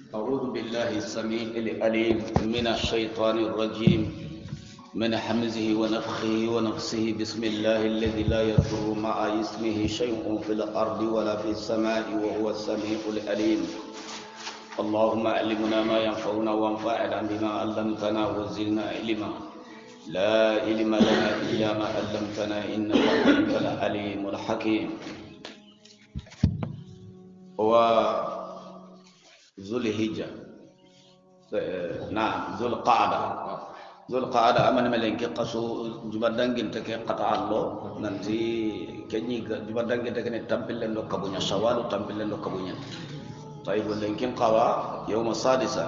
أعوذ بالله السميع العليم من الشيطان الرجيم من حمزه ونفخه ونفسه بسم الله الذي لا يضر مع اسمه شيء في الأرض ولا في السماء وهو السميع العليم. اللهم علمنا ما ينفعنا وانفعنا بما علمتنا وزدنا علما. لا علم لنا إلا ما علمتنا إنك أنت العليم الحكيم. ذو الهجة نعم ذو القعدة أمن ملك قصو جبردان جنتك قطع الله ننتي كني جبردان جنتك نتامبل لندو كبونيا شوال تامبل لندو كبونيا. طيب ولكن قوا يوم السادسة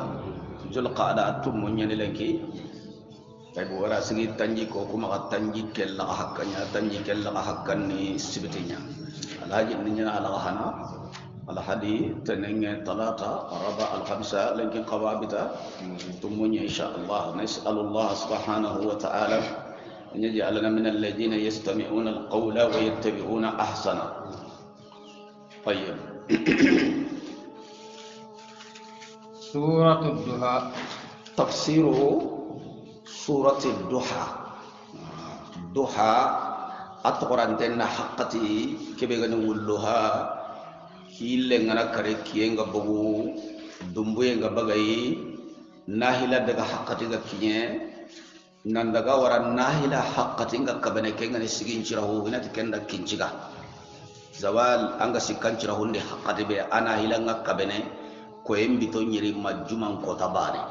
ذو القعدة أتم من ينلكي. طيب ورا سني تنجي كوكما تنجي كلا حقني تنجي كلا حقني سبتينيا الحاج نينا على هنا الحديث تنين ثلاثة ربع الخمسة لكن قوابتا تمني إن شاء الله. نسأل الله سبحانه وتعالى أن يجعلنا من الذين يستمعون القول ويتبعون أحسنه. طيب سورة الضحى تفسيره سورة الضحى. الضحى أتقرأ أن حقتي كيف نقولها hille ngana kare kiyenga bogu dumbuye nga bagay nahila daga haqqati ga kinye nan daga wara nahila haqqati nga kabane kenga ni sigin cirahu ina tikenda kinciga zawal anga sikan cirahu ndi haqqati be ana hila nga kabane ko embi to nyiri majjuman ko tabane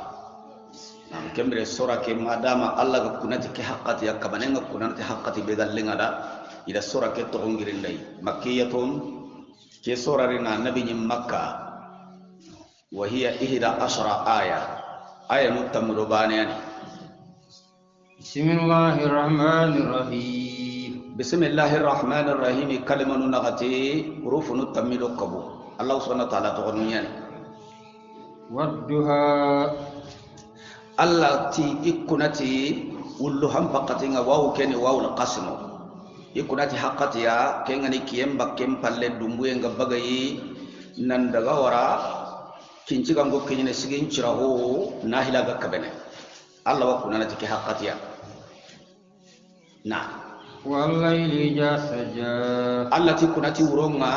nam kembre sura ke madama Allah ga kunati ke haqqati ya kabane nga kunati haqqati be gallenga da ida sura ke to ngirindai makkiyatun ke sorarina nabi Makkah wa hiya 11 aya mutamro banani. Bismillahirrahmanirrahim. Bismillahirrahmanirrahim kalimanu nagati hurufunu tamido kabu Allah subhanahu wa ta'ala to gonyan wadduha Allah ti ikunati ullu hampaqatinga wawu keni wawu qasmu ikunati haqqati ya kengani kiyemba kempalle dumbuye nga bagayi nan daga wara kinci gango kinyine sigin ciraho nahila ga kabene Allah wa kunanati ke haqqati ya na wallayli idha saja Allah ti kunati uronga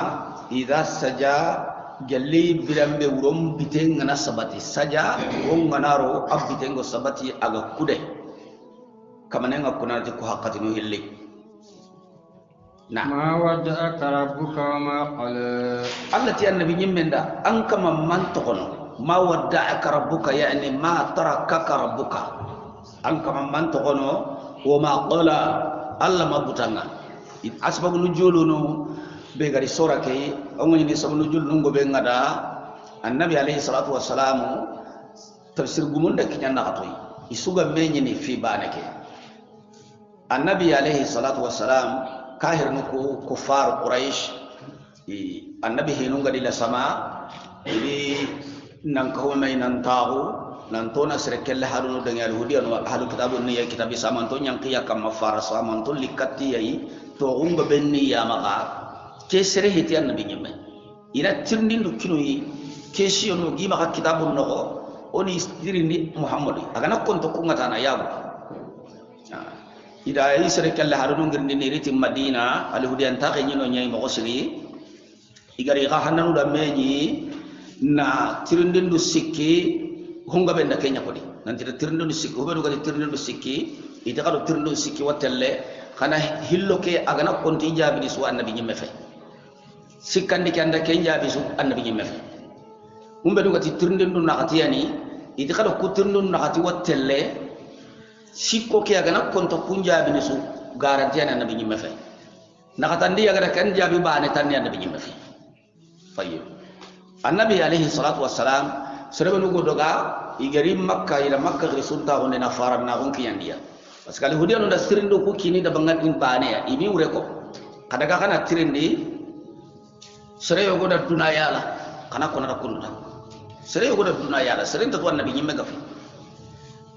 idha saja galli birambe urom bitenga na sabati saja uronga naro abitengo sabati aga kude kamanenga kunanati ko haqqati no hilli. Nah. Ma wada'aka rabbuka wa ma qala. Allah ti annabi nyimmenda an kama man tokono ma wada'aka rabbuka yani ma tarakaka rabbuka an kama man tokono wa ma qala Allah mabutanga asbabu nujulu no be gari sora kay amoni ni sabu nujul nungo be ngada annabi alayhi salatu wassalamu tafsir gumunda kinyana katoy isuga menyini fi banake annabi alayhi salatu wassalam kahir nuku kufar Quraish annabi hinunga dila sama ini nang kahumay nan tahu nantona serekelle halunu dengan yahudian halu kitabun ni ya kitab samanton yang kiya kama faras samanton likati yai to umba benni ya maka kesere hiti annabi nyimme ina tirndindu kinoi kesiyonu gi maka kitabun no oni istirindi Muhammad agana konto kungata na yago ida isere kala harunu ngirndi ni riti Madina alhudian ta nyino nyai mo siri igari ga hananu da meji na tirindindu sikki honga benda kenya kodi nanti tirindindu sikki hobedu ga tirindindu sikki ita kado tirindindu sikki watelle kana hilloke agana konti jabi su annabi nyimme fe sikkandi kanda kenya bisu annabi nyimme fe umbedu ga tirindindu nakati yani ita kado ku tirindindu nakati watelle sikko ke agana konto punja bi su garanti an annabi nyimme fe nakatandi agara kan jabi baane tan annabi nyimme fe tayyib annabi alayhi salatu wassalam serebenu godoga igari makka ila makka risulta on na faran na on kiyandiya paskali hudiano da sirindo ku kini da bangan in baane ya imi ure ko kadaga kana tirindi sereyo goda dunayala kana kona kunna sereyo goda dunayala serenta to annabi nyimme gafi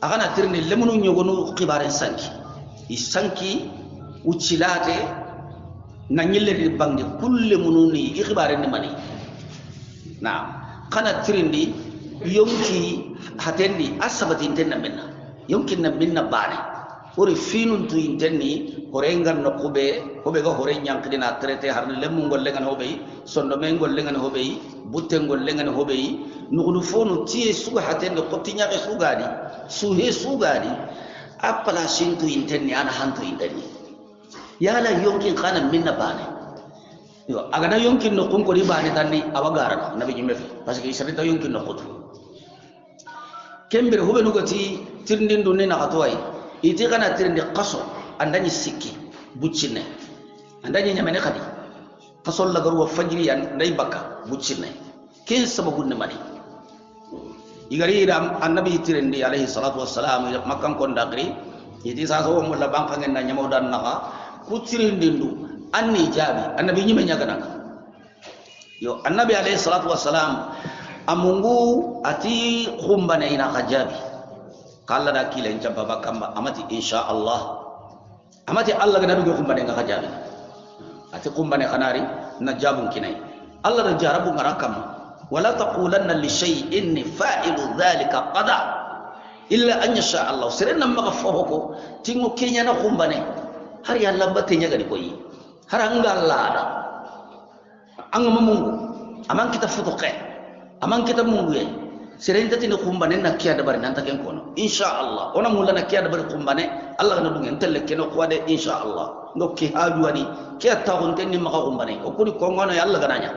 agana tirni lemunu nyogonu khibaren sanki isanki ucilate na nyille di bangde kulle mununi ikhibaren ni mani na kana tirindi yonki hatendi asabati intenna minna yonki na minna bane ori finun tu intenni horengan no kobe ga hore nyankdina traité harne lemu golle ngan hobe sondo men golle ngan hobe butte golle ngan hobe nugulu fonu tie suga hatendi qotinya ke sugadi suhe sugadi apala sintu intenni ana hantu intenni yala yonki kana minna bane yo agada yonki no kunko di bane tanni awagara nabi jimbe parce que isarita yonki no qotu kembere hobe nugati tirndindu ne na katwai iti kana tirndi qaso andani sikki buccine andani nyamene khadi qaso la garu fajri yan ndai baka buccine ken sababu ne mani igari ram annabi tirndi alayhi salatu wassalam makkan kon dagri iti sa so mo la banka ngen na nyamo dan naka ku tirndindu anni jabi annabi nyime nyaga naka yo annabi alayhi salatu wassalam amungu ati khumbane ina kajabi kala da kila incha baba kamba amati insha Allah amati Allah ga nabi khumbane nga kajabi ati khumbane kanari na jabun kinai Allah da jarabu ngarakam wala taqulanna li shay'in fa'ilu dhalika qada illa an yasha Allah sirenna magafaho tingo kenya na khumbane har ya Allah batenya ga koyi har anga Allah da anga mamungu aman kita futuqe aman kita mungu ye serenta tini kumbane na kiya dabari nanta ken kono inshallah ona mulla na kiya dabari kumbane Allah na dungen telle keno kwade inshallah ngokki hajuani kiya ta gon tenni maka kumbane o kuri kongono ya Allah gananya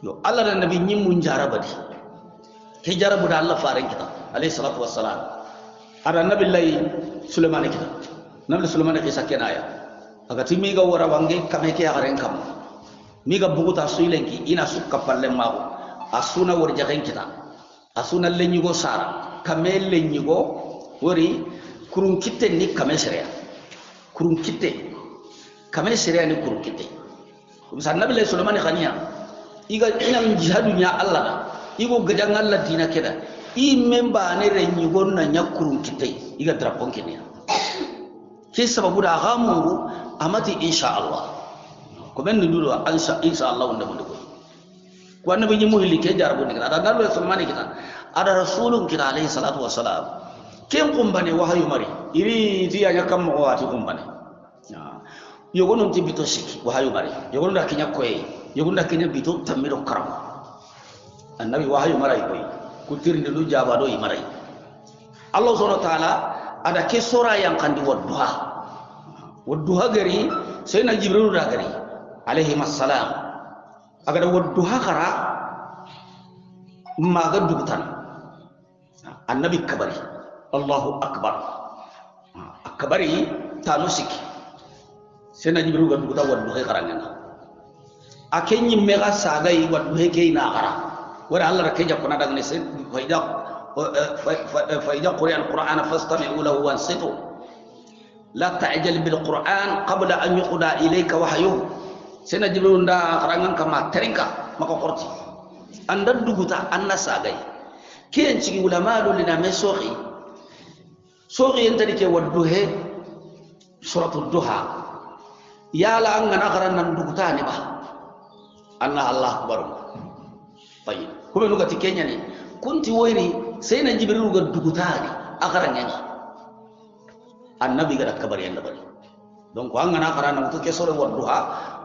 yo Allah da nabi nyimmu jarabadi hijarabu da Allah faran kita alayhi salatu wassalam ada nabi lay sulaiman kita nabi sulaiman ke sakena ya aga timi ga wara wange kame ke garen kam mi ga buguta suilenki ina sukka palle mago asuna wor jagen kita asuna lenyugo sara kamel lenyugo wori kurun kitte ni kamesreya kurun kitte kamesreya ni kurun kitte umsan nabi sulaiman khaniya iga ina jihadunya Allah igo gadang Allah dina keda i memba ne renyugo na nyakurun kitte iga drapon kenya ke sababu da gamu amati insha Allah ko ben dulu insha Allah unda mundu ko annabi nyi muhilli ke jarabu ni ada nabi sulaiman kita ada rasulun kita alaihi salatu wassalam ken kumbane wahyu mari iri dia nyakam mo wati kumbane yogo non tibito siki wahyu mari yogo nda kinya koy yogo nda kinya bito tamiro karam annabi wahyu mari koy kutirni lu jabado yi mari Allah subhanahu wa ta'ala ada ke sura yang kandi wadduha gari sayna jibril da gari alaihi assalam agar wadduha kara maga dugutan annabi kabari Allahu akbar akbari tanusiki sena jibril ga duguta wadduha karangana akenyi mega sagai wadduha ke ina kara wala Allah ke jakuna dagne sen فإذا قرئ القرآن فاستمعوا له وانصتوا لا تعجل بالقرآن قبل أن يقضى إليك وحيه سنجبر ندا رانغان كما ترينكا مكو قرتي أندر دوغوتا الناس أغاي كين تشي علماء لنا مسوخي سوخي انتري كي ودوه سورة الضحى يا لا أنغنا غران دوغوتا نبا أن الله أكبر طيب كم لغتي كينيا ني كنت ويري سينا جبريل غا دوغوتاني اخرانيا النبي غا كبر يند بري دونك وان انا خرانا تو كسور ودوها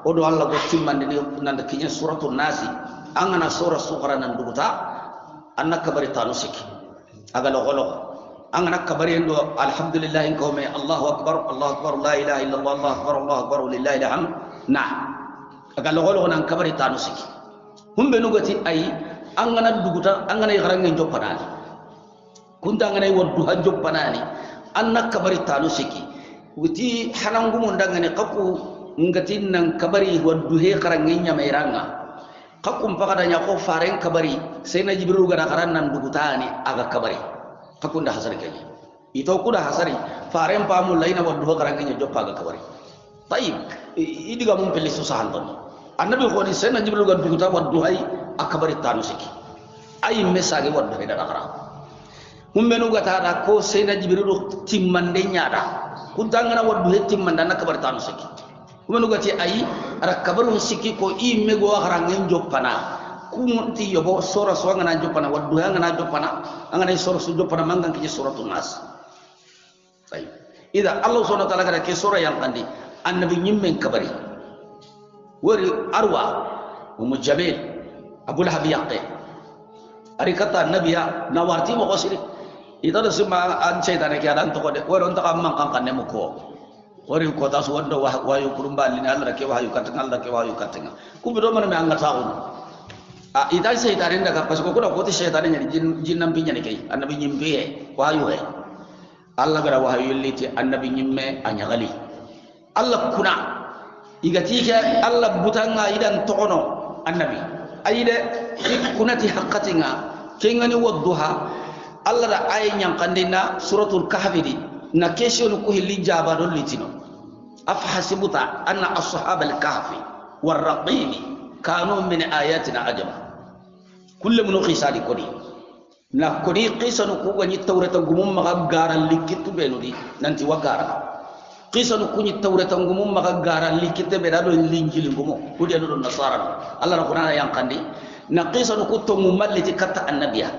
ودو الله غو تيماندي نند كينيا سوره الناس ان انا سوره سوره نان دوغوتا ان كبر تانو سكي اغا لوغلو ان انا كبر يندو الحمد لله ان قومي الله اكبر الله اكبر لا اله الا الله الله اكبر الله اكبر لله الحمد نعم اغا لوغلو نان كبر تانو سكي هم بنوغتي اي angana duguta angana yarangen joppanani kunta angana waddu ha joppanani anna kabari tanu siki wuti hanangu mondangane qaku ngati nan kabari waddu he karangen nyamairanga qakum pakada nya ko faren kabari sayna jibril gara karannan dugutani aga kabari qakunda hasari kali ito kuda hasari faren pamu laina waddu karangen joppa aga kabari tayib idiga mum pelle susahan ton annabi ko ni sayna jibril gara duguta waddu hay akabari tanu siki ay message wadda be dada kara humbenu gata da ko sayna jibril timmande nyaada kudangana waddu he timmanda na kabari tanu siki humbenu gati ay ara kabaru siki ko i mego harangen joppana kumunti yobo sura so ngana jopana waddu ngana jopana ngana sura su jopana mangan ki suratul nas tay ida allah subhanahu wa ta'ala kada ke sura yang kandi annabi nyimmen kabari wori arwa umujabir abul habiyaqe ari kata nabiya nawarti mo kosiri ita da sima an ceytane ke adan to de wori on ta kam man kan kanne mo ko wori ko ta so wando wayu kurumbali ni Allah ke wayu katengal Allah ke wayu katengal ku be do man me anga taun a ita seytane daga pas ko ko ti seytane ni jinnam bi nyane kay annabi nyimbe wayu he Allah gara wayu liti annabi nyimme anyagali Allah kuna igati ke Allah butanga idan tokono annabi ayide kunati haqqatinga kengani wadduha Allah da ayin yankandina suratul kahfi di na kesho ku hilli jabaro litino afhasibuta anna ashabal kahfi warraqim kanu min ayatina ajaba kullu mun qisadi kodi na kodi qisanu ku gani tawrata gumum maga garan likitu benudi nanti wagara qisanu ku ni tawrata gumum maga garan likite be dado linjil gumo kudi ado nasara Allah na qur'ana yankandi na qisanu ku to mumalliti katta annabiya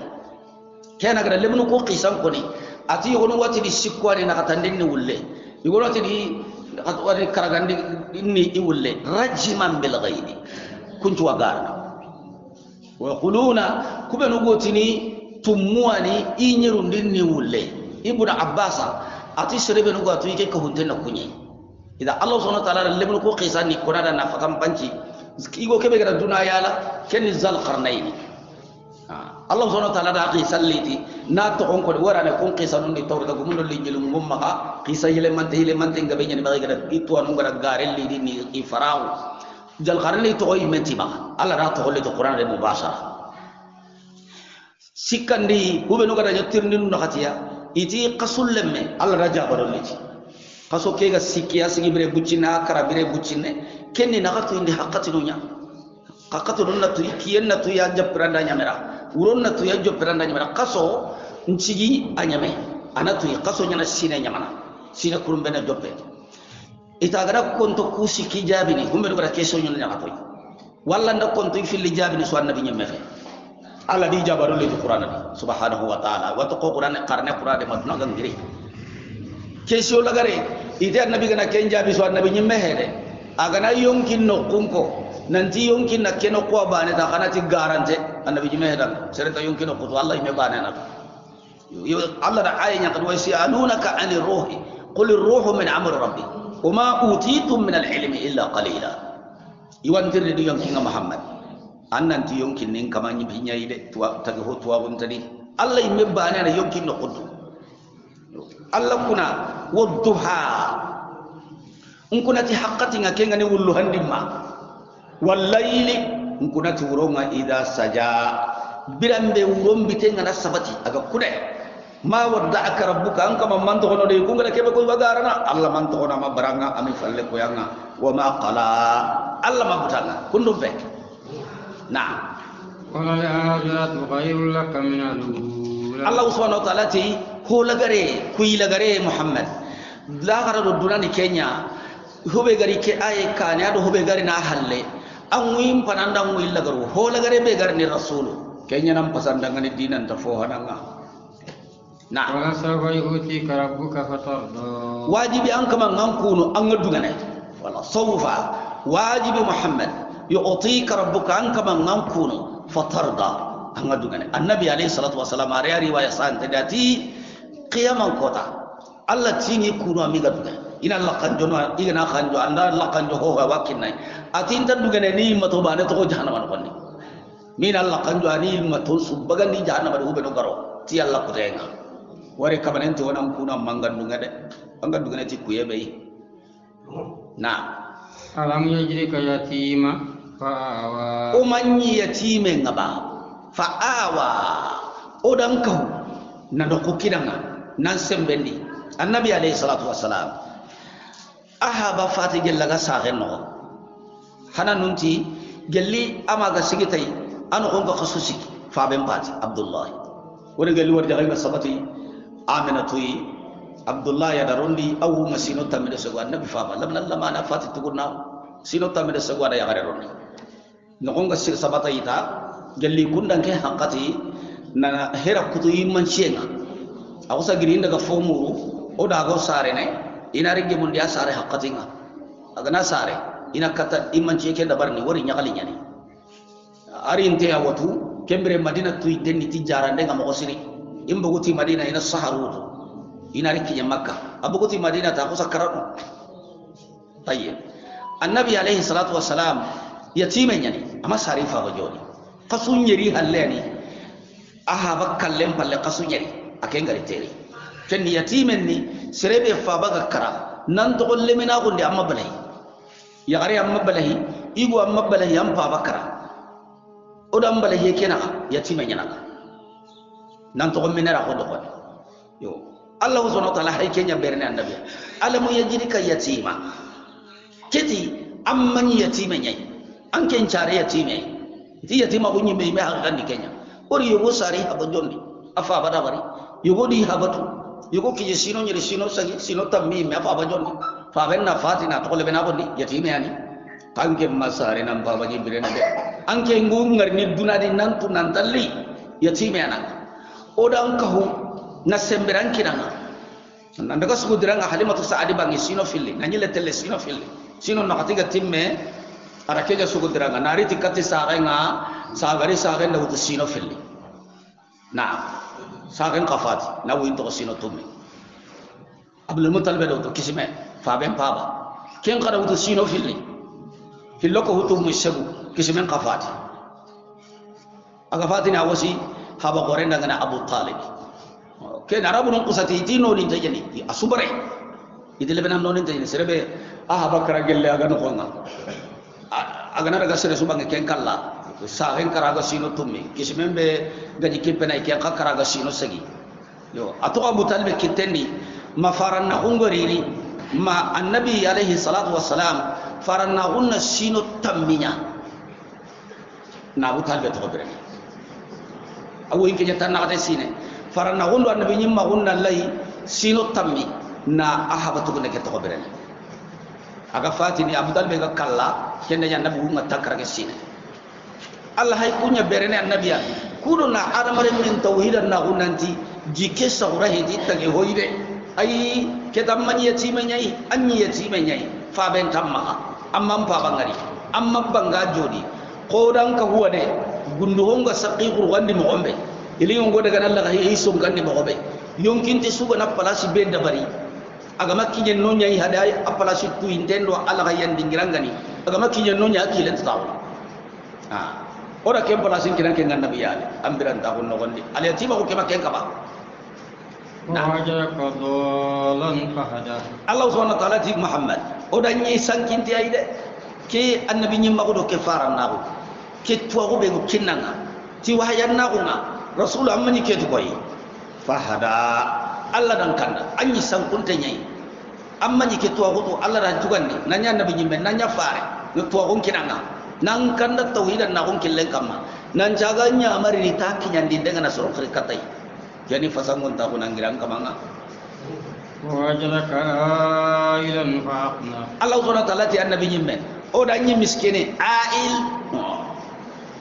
kena gara lemnu ko qisan koni ati yono wati di sikwani na katandin ni wulle yono wati di wati karagandi ni iwulle rajman bil ghaibi kuntu wagarna wa yaquluna kubenu gotini tumuani inyirundin ni wulle ibnu abbasa ati serebe no gatu yake ko hunte na kunyi ida allah subhanahu wa ta'ala lemnu ko qisan ni konada na fakam panci igo kebe gara dunaya la ken zal qarnaini Allah subhanahu wa ta'ala da qisan liti na to on ko warane kon qisan ni tawrata ko mundo linjil mum maka qisa yele mante ngabe nyani bagi gara itu anu gara garel li ni ifaraw jal qarni to oy menti ma Allah da to holli to qur'an de mubashara sikandi hube no gara jotirni no khatiya iti qasul lemme Allah raja baro liti qaso kega sikiya sigi bire buccina kara bire buccine kenni nakatu indi haqqati dunya haqqatu dunna tu kiyenna tu ya jabranda nyamera uronna tu ya joperanda nyamana kaso ncigi anyame anatu kaso nyana sine nyamana sine kurumbena jope itagara konto kusi kijabini humbe bara keso nyana nyakato walla nda konto fili jabini so annabi nyemme fe alla di jabaru le qur'ana subhanahu wa ta'ala wa to qur'ana qarne qur'ane maduna gangiri keso lagare ite annabi gana kenjabi so annabi nyemme hede agana yonkin no kunko nanti yonkin na keno ko bane ta kana ti garante annabi jime hedan sereta yonkin ko to Allah ime bane na Allah da ayanya kan wa yasalunaka anir ruhi qul ar-ruhu min amri rabbi wama utitum min al-ilmi illa qalila iwantir di yonkin Muhammad annanti yonkin nin kamanyi binyai de tuwa tagi ho tuwa buntadi Allah ime bane na yonkin no kudu Allah kuna wadduha unkunati haqqati ngakenga ni wullu handimma wallaili nkunati wuronga idha saja birambe wuron bitenga na sabati aga kude ma wadda'aka rabbuka anka manto kono de kunga kebe ko bagarana Allah manto kono ma baranga ami falle ko yanga wa ma qala Allah ma butanga kundum be na qala al-akhiratu khayrun laka min al-ula Allah subhanahu wa ta'ala ti ho lagare kuyi lagare Muhammad la garado dunani Kenya hobe gari ke ay kane ado hobe gari na halle an wim pananda mu illa garu ho lagare be garni rasulu kenya nam pasandanga ni dinan ta fo hananga na wala sawfa yu'tika rabbuka fatarda wajibi an kama ngankunu an ngadugane wala sawfa wajibi Muhammad yu'tika rabbuka an kama ngankunu fatarda an ngadugane annabi alayhi salatu wasalam ari riwaya san tadati qiyaman kota Allah tini kuno amiga dugane ina Allah kanjo no igana kanjo anda Allah kanjo ho ha wakinai atinta dugane ni mato bane to jahannama no konni min Allah kanjo ani mato subaga ni jahannama do hubeno garo ti Allah ko tenga wore kabanente wona kuna mangandu ngade angadu ngane ti kuyebe na alam yajrika yatima fa'awa umanyi yatime ngaba fa'awa odan kaw na do ko kidanga nan sembendi annabi alayhi salatu wassalam ahaba fati gellaga sagen no hana nunti gelli amaga sigitai anu onga khasusi fa ben pati abdullah woni gelli warja ga sabati aminatu abdullah ya darondi aw masino tamide so annabi fa lamna lama na fati tugunna sino tamide so wada ya gare rondi no onga sir sabata ita gelli kundan ke haqqati na hera kutu yimman cienga aku sagiri daga fomuru o dago sare ne ina ringe mun dia sare haqqatinga agana sare ina kata imman cieke da barni wori nyagali nyani ari inte ya watu kembere madina tu itenni tijarande ngam ko siri imbuguti madina ina saharu ina rikki makka abuguti madina ta ko sakarano tayyib annabi alayhi salatu wassalam yatime nyani ama sarifa wajoni qasunyeri hallani aha bakkallem palle qasunyeri akengari teri kenni yatimen ni serebe fa baga kara nan to golle mina gonde amma balai ya gari amma balai igu amma balai am fa bakara odam balai kena yatimen nyana nan to golle mina ra ko do yo allah subhanahu wa ta'ala hay kenya berne annabi alamu yajidika yatima keti amman yatimen nyai an ken care yatime ti yatima kunyi me me hakan di kenya ori yogo sari haba jondi afa bada bari yogo di habatu yogo kije sino nyeri sino sagi sino tammi me afa jondi fa benna fatina to le bena bondi yatime yani kanke masare nam baba ji birena de anke ngungar ni dunadi nantu nantalli yatime ana odan kahu na semberan kinanga nanda ka sugudiranga halimatu saadi bangi sino filli nanyele tele sino filli sino nakatiga timme arakeja sugudiranga nari tikati sarenga sagari sagen dawutu sino filli na sagen qafati na winto sino tumme abdul mutalib dawutu kisime faben paba ken qara wutu sino filli filloko hutu mushabu kisime qafati agafati na wasi haba gorenda ngana abu talib ken arabu non qusati tino ni tajani asubare idile benan non tajani serebe bakara gelle aga no konga agana daga sere subange ken kala sa hen karaga sino tummi kismembe gaji kipena ke karaga sino sagi yo ato abu talib kitenni ma faranna ungoriri ma annabi alaihi salatu wassalam faranna unna sino tamminya na abu talib to bere awu inke jata na kata sine faranna undo annabi nyimma unna lay sino tammi na ahabatu ne ke to bere aga fatini abu talib ga kala kende nya nabi umma takrage sine allah hay kunya berene annabiya kudo na adamare min tauhidan na gunanti jike sawra hedi tage hoyde ay kedam man yatime nyai anyi yatime nyai fa ben tamma amma pa bangari amma banga jodi qodan ka huwade gundu honga saqiqur wandi mo ombe ili ngo daga allah ga hay so gandi mo ombe yonkinti suga na palasi be dabari aga makkinye no nyai hadai apala situ intendo ala ga yandi ngirangani aga makkinye no nya kilen taw ora kem pala sin kiran ken nabi ya ambiran tahun no gondi ali tiba ko kema ken kaba wajaka dalan fahada allah subhanahu wa ta'ala ti muhammad oda nyi sankinti ayde ke annabi nyimma ko do ke faran nago ke tuwa ko be ko kinnanga ti wahayan nago nga rasul amani ke to koy fahada allah dan kanda anyi sankunte nyai amma ni ke tuwa ko Allah ran tugandi nanya nabi nyimbe nanya fare no tuwa ko kinanga nan kanda tauhidan na ko killen kamma nan jaganya amari ni taki nyandi dengan nasoro katai yani fasangon ta ko nangirang kamanga wajadaka ailan faqna Allah subhanahu wa ta'ala ti annabi nyimbe o danyi miskine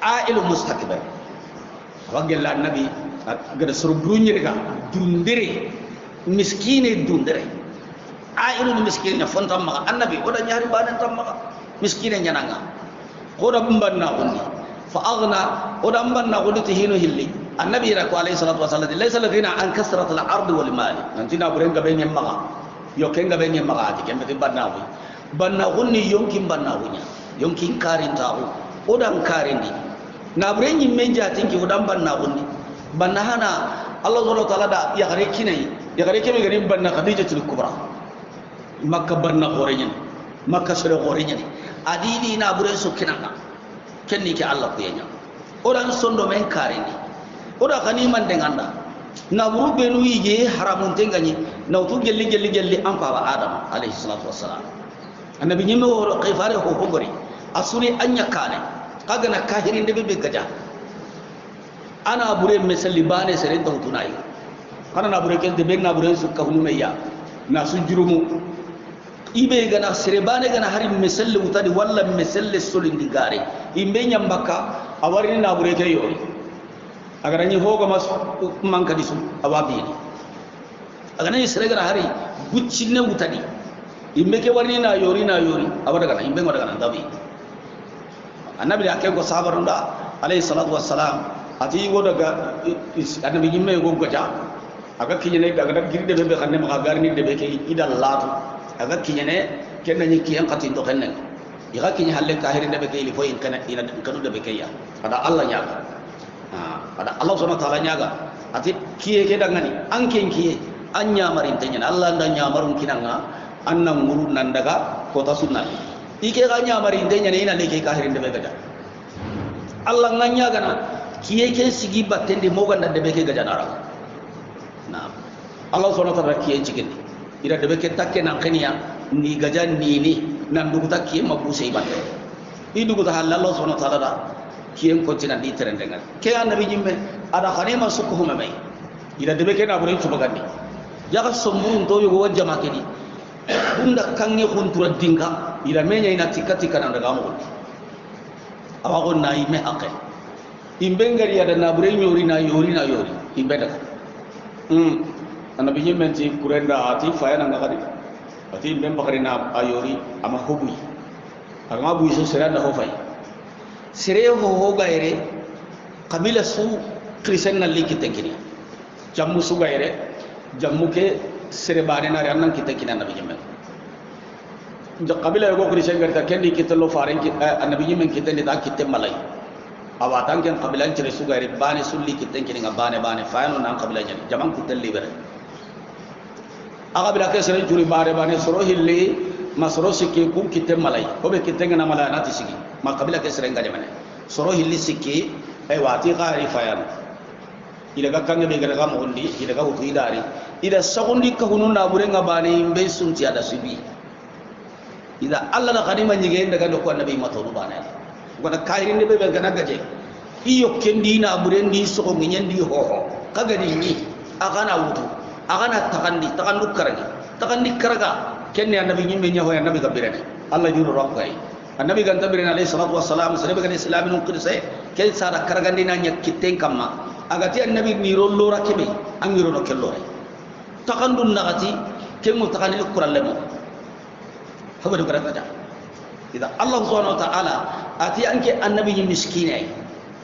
ail mustakbir wagel annabi gada suru dunyirga dundire miskine dundire ailu miskine fontam maka annabi oda nyari badan tam maka miskine nyananga oda mbanna onni fa aghna oda mbanna onni tihinu hilli annabi ra ko alayhi salatu wasallam laysa ladina an kasrat al ard wal mal nantina burenga be nyem maka yo kenga be nyem maka ati kembe banna wi banna onni yonki banna wunya yonki karin tawo oda karindi na burenyi menja tinki oda banna onni banna hana allah subhanahu wa ta'ala da ya gare kinai ya gare kemi garin banna khadijatul kubra makka banna horenya makka sere horenya adidi na bure so kinanga kenni ke allah ko yenya odan sondo men kareni oda kani man denganda na buru benu yije haramun tengani na utu gelli am baba adam alayhi salatu wassalam annabi nyime woro qifare ko hogori asuri anya kane kaga na kahirin de be gaja ana bure mesali bane sere to tunai kana na bure kel de be na bure su ka hulumeya na su jurumu ibe gana sere bane gana hari meselle utadi walla meselle solindi gare imbe nyambaka awari na bure ke yori agara ni hoga mas man kadisu awabi agana ni serega hari guccinne wutadi imbe ke warni na yori abada kana imbe ngoda kana dabi annabi da ke go sabarunda alayhi salatu wassalam ati go daga annabi nyimme go goja aga kinyene daga daga girde be xanne ma garni de be ke idal latu aga kinyene kenna ni kiyan qatin to xenne iga kinya halle kahiri de be ke li foyin kana ina kanu de be ke ya ada allah nyaga ada allah subhanahu wa taala nyaga ati kiye ke dangani anken kiye anya marin tanya allah nda nyamarun kinanga anna muru nan daga kota sunna ike ga nyamarin tanya ina leke kahiri de be gada allah nganya gana kiye ke sigi battende mo ganda de be ke gada nara na allah subhanahu wa taala kiye cikin ira de be ke takke nan khaniya ni gaja ni nan duguta kiye mabuse ibande i duguta halla allah subhanahu wa taala kiye ko tina di terendengal ke annabi jimme ada khanima sukuhuma mai ira de be ke na bure tubagandi yaga somburu to yugo wajama kedi bunda kange khuntura dinga ira menya ina tikati kana daga mo awago na ime hakke imbe ngari ada na bure nyori imbe daga annabi jimme ti kurenda ati fayana ngadi ati imbe bakari na ayori ama hobui agama bui so seranda ho fay sere ho gaire kabila su krisen na liki tenkini jammu su gaire jammu ke sere bane na rannan kita kina nabi jimme kabila go krisen garta kendi kitalo faren ki annabi jimme kitende da kitte malai awatan ken kabila cere su gaire bane sulli kitten kini ngabane bane fayano nan kabila nyani jamam kitel libere aga bila ke sere juri bare bane soro hilli masoro sikki kum kitte malai ko be kitten na malai nati sigi ma kabila ke sere ngade mane soro hilli sikki ay wati qari fayano ida ga kange be ga mo hondi ida ga hutu idari ida sagundi ka hunun na bure ngabane imbe sunti ada sibi ida allah na kadima nyige daga do ko annabi matoru bane gona kairin de be ga nagaje iyo kendi na bure ndi so ko nyendi ho kaga ni agana wutu agana takandu karagi karaga kenne annabi nyimme nyaho annabi gabirene allah juro rakkai annabi ganta birena alayhi salatu wassalam sanabe kan islamin qirse kel sada karagandi na nyak kitten kamma agati annabi ni rollo rakebe angiro no kello takandu nagati kemu takani quralle mo habadu karata ida allah subhanahu wa ta'ala ati anke annabi ni miskine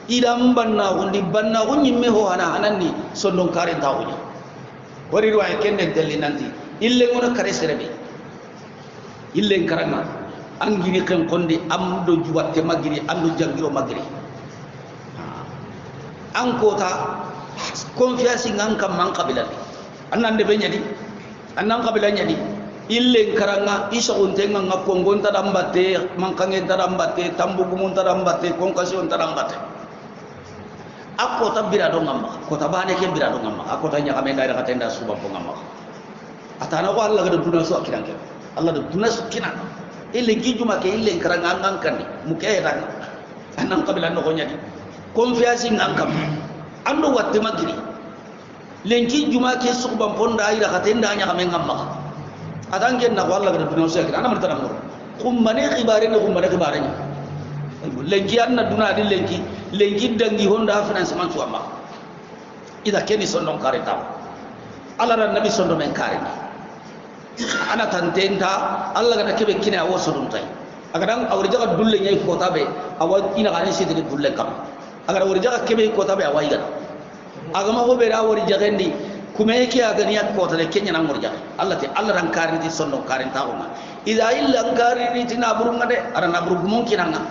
ida mbanna gondi banna gonyi me ho hananni sondon kare tawuni wari riwaya kenne delli nanti ille ngona kare serebe ille karanga angini ken konde amdo juwatte magiri amdo jangiro magiri ankota confiance ngankam man kabilani annande be nyadi annan kabila nyadi ille karanga isa untenga ngakongon tadambate mankangen tadambate tambugumun tadambate konkasion tadambate akota birado ngamma kota bane ke birado ngamma akota nya kamenda ida katenda suba po ngamma atana ko Allah gada duna su akiranke Allah da duna su kina ille gijuma ke ille karanga ngankani muke dan annan kabila no nyadi confiance ngankam ando watte magiri lenki juma ke suba ponda ida katenda nya kamen ngamma adangen na Allah gada duna su akirana martana mo kummane khibare ne kummane khibare ni lenki anna duna di lenki dangi honda financement su amma ida keni sondon karita ala ran nabi sondo men kare ana tantenta Allah gada kebe kina wo sodum tay agadan awri jaga dulle nyai ko tabe awa ina gani sidri dulle kam agada awri jaga kebe ko tabe awai gada agama ho be awri jagandi kuma yake aga ni ko tale kenya nan murja Allah te Allah ran kare ti sondo kare ta ona ida illa kare ni tina burunga de ara na burug mungkin anga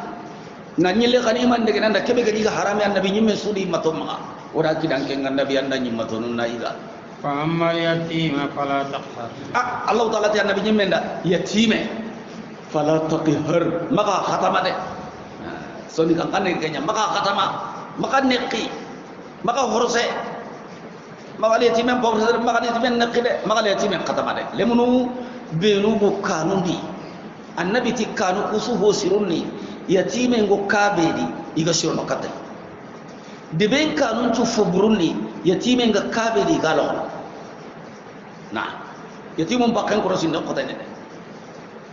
na nyile khaniman de nanda kebe gadi ga harami annabi nyimme sudi matomma ora kidan ke annabi anda nyimma tonun na ida fa amma yatima fala taqhar Allah taala ti annabi nyimme nda yatime fala taqhar maka khatama de so ni kan kanne kenya maka khatama maka neqi maka horse maka yatime pawre maka yatime neqi de maka yatime khatama de lemunu benu go kanundi annabi ti kanu kusu ho sirunni yatime ngo kabedi iga shirno kate de ben kanun tu foburuni yatime nga kabedi galo na yatime bakkan ko rosin ko tane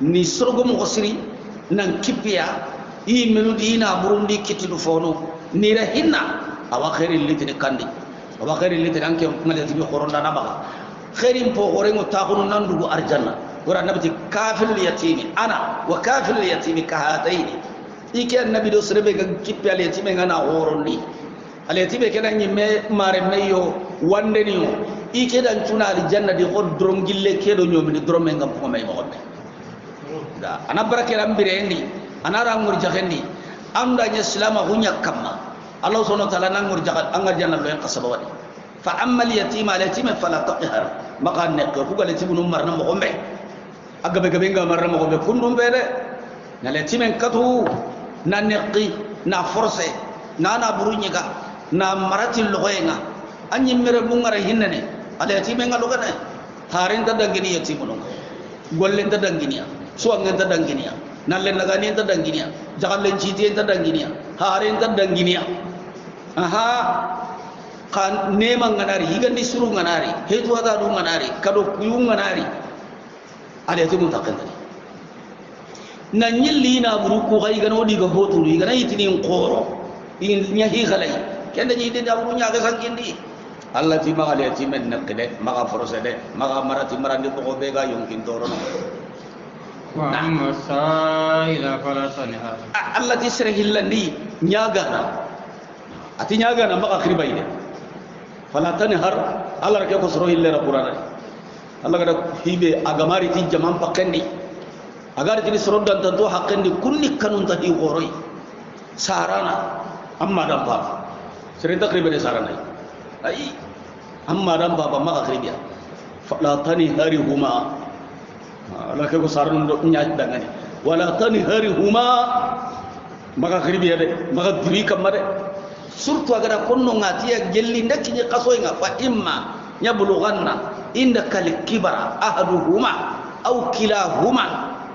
ni sorgo mo siri nan kipiya i menu di na burundi kitidu fono nira hinna awa khairin litini kandi awa khairin litini anke ngale tibi khoronda na baga khairin po orengo takhunu nandugo arjanna wara nabti kafil yatimi ana wa kafil yatimi kahataini ike annabi do serebe ga kippe al yatimi ngana horondi al yatimi kenan nyimme mare meyo wande niyo ike dan tuna al janna di god drom gille kedo nyomi drom ngam ko may mo da ana barake rambire ndi ana rangur jahendi amda nya islama hunya kamma allah subhanahu wa ta'ala nangur jahat angar janna lo yang kasabawadi fa amma al yatima fala taqhar maka ne ko gal yatimu no marna mo gombe agabe gabe nga marna mo gombe kundum bede na al yatimen katu na neqi na force na burunyiga na marati loyenga anyi mere bungara hinnane al yatimen nga logana harin ta dangini yatimu no gollen ta danginiya suwangen ta danginiya nalle nagani ta danginiya jagallen citi ta danginiya harin ta danginiya aha kan neman nganari higandi suru nganari hetu ada du nganari kado kuyu nganari ada itu mutakandani na nyilli na buruku gai gano diga hotu diga na itini qoro in nyahi khalai kenda nyi de dabu nya ga sangindi Allah ti ma ale ti men nakde maga forosede maga marati marandi ko bega yonkin torono wa amma sa'ila fala tanha Allah ti sirhillandi nyaga na ati nyaga na maga khribayne fala tanhar Allah ke ko soro hille qur'an Allah kada hibe agamari ti jaman pakandi agar ti soro dan tantu haqqandi kunni kanun tadi goroi sarana amma dan ba serita kribe sarana ai amma dan baba maka kribiya fala tanharihuma Allah ke ko sarun do nya dangani wala tanharihuma maka kribiya de maka duri kamare surtout agara konno ngatiya gelli ndakki qasoynga fa imma yablughanna indaka al-kibara ahaduhuma aw kilahuma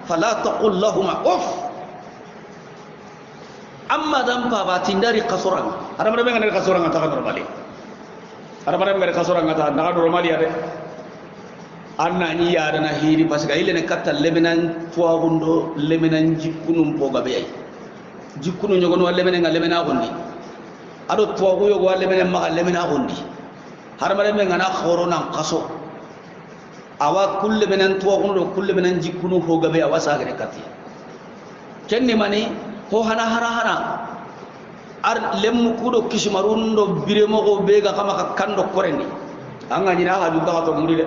fala taqul lahumā uff amma dan baba tindari qasoran ara mara ngani qasoran ta normali ara mara ngani qasoran ta na normali ade anna ni yada na hiri pasga ile ne katta lemenan tuwagundo lemenan jikkunum poga be ay jikkunu nyogon wal lemenen lemena gondi ado tuwagu yogo wal lemenen ma lemena gondi har mara me ngana khorona qaso awa kulle benen tuwagundo kulle benen jikkunu poga be awa sagare katti kenni mani ho hana hara ar lemmu kudo kismarundo biremo go bega kama ka kando koreni anga nyina ha du ka to muri de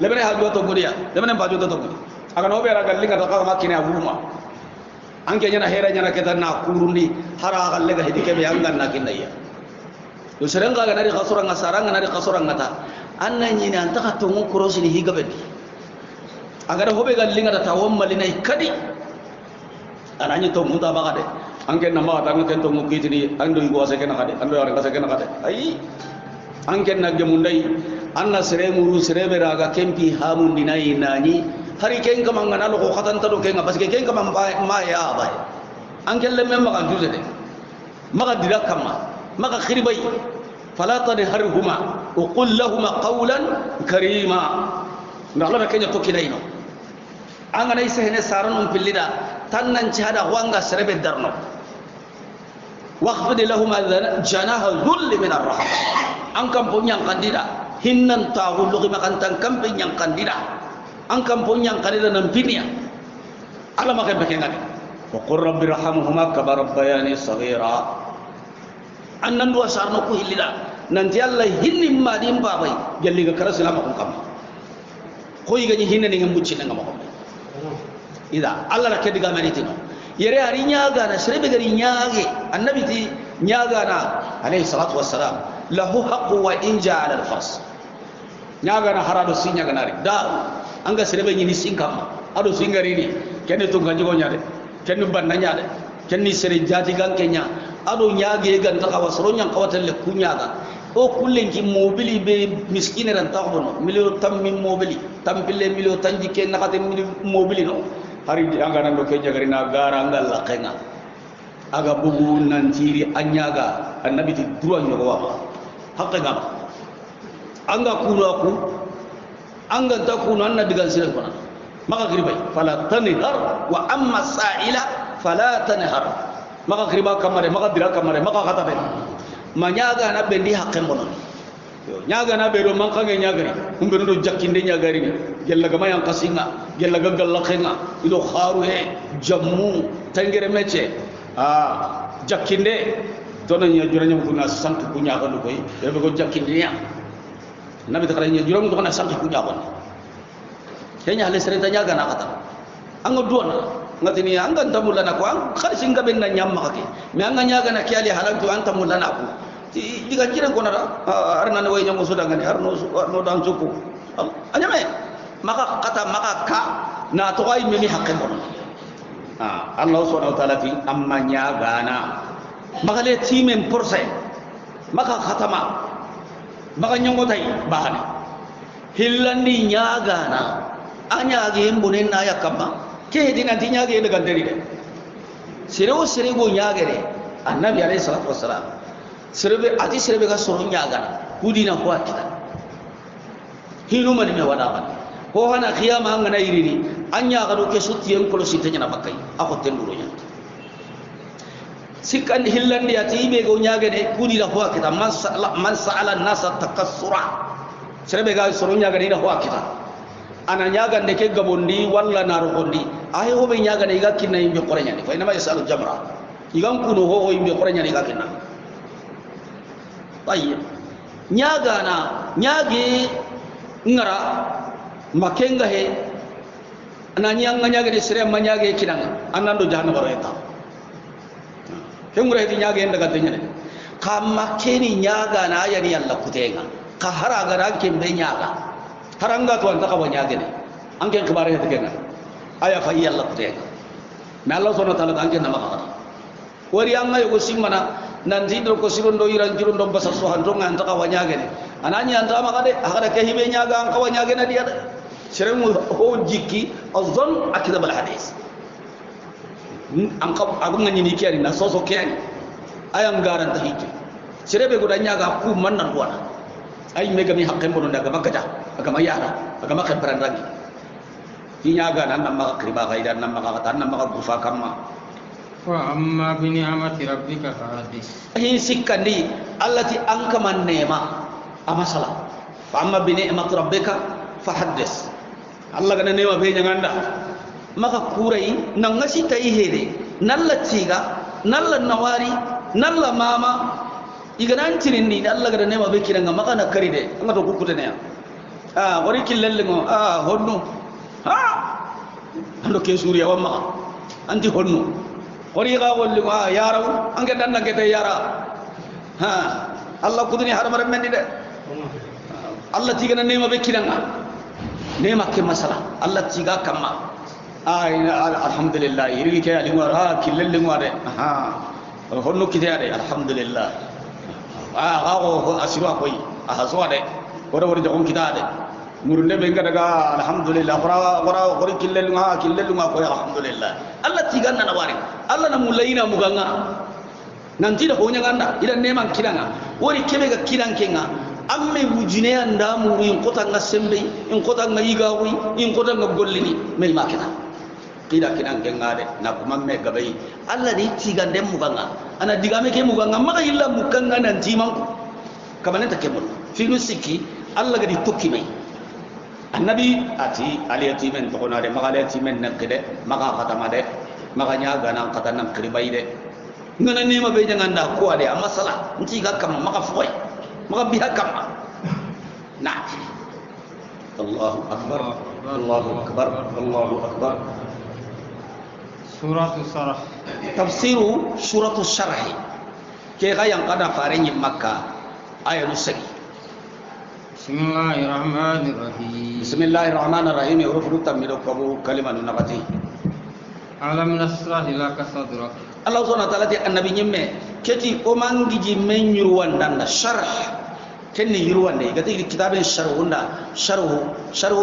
lebene ha du to muri ya lebene ba du to muri aga no be ra gallinga to ka makine abuma anke nyana hera nyana ketan na kurundi hara galle ga hidike be anga na kinaya do serenga ga nari khasura ngasaranga nari khasura ngata anna nyina anta to ngun krosi ni higabe aga hobe gallinga ta tawammal nay kadi ananya to muta bagade angke nama tang ken to mukitini ando igo ase ken kade ando orang ase ken kade ai angke nagge mundai anna sere muru sere beraga kempi hamun dinai nani hari ken kamanga nalo ko khatan tado ken pas ken kamam ma ya bai angke lemme maga juse de maga dira kama maga khiribai fala tadharhuma wa qul lahum qawlan karima ndalla kenya to kidaino angana isehne saranum pillida tannan ci hada wanga serebe darno waqfid lahum janaha dhull min ar-rahma angkam punyang kandida hinnan taulu makan tangkam pinyang kandida angkam punyang kandida nampinia ala makan bakengan wa qur rabbi rahamhuma kama rabbayani saghira annan dua sarno ku hilida nanti Allah hinnim madim babai jalli ga karasila makon kam koy gani hinne ngam bucci ngam ko ida Allah la kediga manitino yere ari nyaga na sirbe gari nyaage annabi ti nyaga na alayhi salatu wassalam lahu haqqu wa in ja'ala al-fas nyaga na harado sinya ganari da anga sirbe nyini sinkam ado singari ni kene to ganjigo nyaade kene banna nyaade kene sere jati gan kenya ado nyaage gan ta kawasro nyang kawatal le kunyaga o kullenki mobili be miskine ran taqbono milio tammi mobili tampille milio tanji ken nakate mobili no hari anga nan do ke jagari na gara ngal la kenga aga bugu nan tiri anyaga annabi ti duwa nyogo wa hakka ngam anga kuno aku anga ta kuno anna digal sire kona maka gribai fala tanhar wa amma sa'ila fala tanhar maka kriba kamare maka dira kamare maka kata be manyaga na bendi hakke monon nyaga na be do man kange nyagari umbe do jakkinde nyagari ni gella gama yang kasinga gella gagal lakhenga ido kharu he jammu tangere meche jakkinde dona nya juranya ko na sank ku nyaga do koy be ko jakkinde ya nabi ta kala nya juram ko na sank ku nyaga kenya hale serenta nyaga na kata anga duona ngati ni anga tamulana ko ang kharsi ngabe na nyamma kake me anga nyaga na kiali halantu anta mulana ko diga jiran ko nara arna ne way nyam so dangane arno no dan suku anyame maka kata maka ka na to ay memi hakke mon Allah subhanahu wa ta'ala fi amma nyaga na maka le timen porse maka khatama maka nyongo tay bahane hillandi nyaga na anya ge mbunen na yakama ke dina tinya ge daga dari de sirego nyaga de annabi alayhi salatu wassalam serebe ati serebe ga soro nyaga kudina ko akita hinu man me wada ban ko hana khiyama ngana irini anya ga do ke sutti en ko sitanya na bakai ako tenduro nya sikan hillandi ati be go nyaga de kudina ko akita man sa'ala an-nas takassura serebe ga soro nyaga de ko akita ana nyaga de ke gabondi walla naro gondi ay ho be nyaga de ga kinna imbe qorenya ni fa ina ma yasalu jamra igan kuno ho imbe qorenya ni ga kinna tayyib nyaga na nyage ngara makenga he ananya nyage de sere ma nyage kinanga anando jahannam bareta kengura he nyage ndaga tenya ne kamma keni nyaga na ayani yalla kutenga ka haraga ranke be nyaga haranga to antaka wa nyage ne anken kibare he kenga aya fa yalla kutenga me Allah subhanahu wa ta'ala anken na maka wari anga yugo simmana nanti do ko sirondo iran jirondo basa so hando nganta ka wanyage ne ananya anda makade akada ke hibe nyaga an ka wanyage na dia seremu ho jikki azan akida bal hadis an ka agun ngani ni kiyari na soso kiyani ayam garanta hiji serebe go nyaga ku mannan duwana ay mega mi hakken bono daga makata aga mayara aga makkan parandangi ti nyaga nan namma kriba gaidan namma kata namma gufa kamma wa amma bi ni'mati rabbika fahaddis hin sikkandi allati anka man nema amasala fa amma bi ni'mati rabbika fahaddis Allah gana nema be nyanganda maka kurai nan ngasi tai hede nalla tiga nalla nawari nalla mama iganan tirindi Allah gana nema be kiranga maka na karide anga to kukude ne wari killelle ngo honno ando ke suriya wamma anti honno wari ga wolli ko yaraw ange danna ke tay yara Allah kuduni haramar mendi de Allah tiga na nema be kiranga nema ke masala Allah tiga kamma alhamdulillah iri ke ali ngora killelle ngore honno kidade alhamdulillah go asirwa koy ahaswa de wori jogon kidade murunde be ngadaga alhamdulillah qora qori killelle koy alhamdulillah Allah tiga na wari Allah na mulaina muganga nanti da honya ganda idan neman kiranga wori kebe ga kiran kenga amme wujine anda mu in kota nga sembe in kota nga yigawi in kota nga gollini mai makina kida kiran kenga de na kuma me gabai Allah ni tiga dem muganga ana digame ke muganga maka illa mukanga nanti man kamane takemul fi nusiki Allah ga di tokki mai annabi ati aliyati men to konare maka aliyati men nakede maka khatama de maka nyaga nan katanan kribai de ngana nema be janganda ko ade amasala nti ga kam maka foy maka biha kam na Allahu akbar Allahu akbar Allahu akbar suratul sarh tafsiru suratul sarh ke ga yang kada farenyi makka ayatu sagi bismillahirrahmanirrahim bismillahirrahmanirrahim urufu tamido kabu kalimatu nabati alam nasrah laka sadrak Allah subhanahu wa ta'ala ti annabi nyimme keti o mangiji men yurwanda sharh kenni yurwande gati kitaben sharhu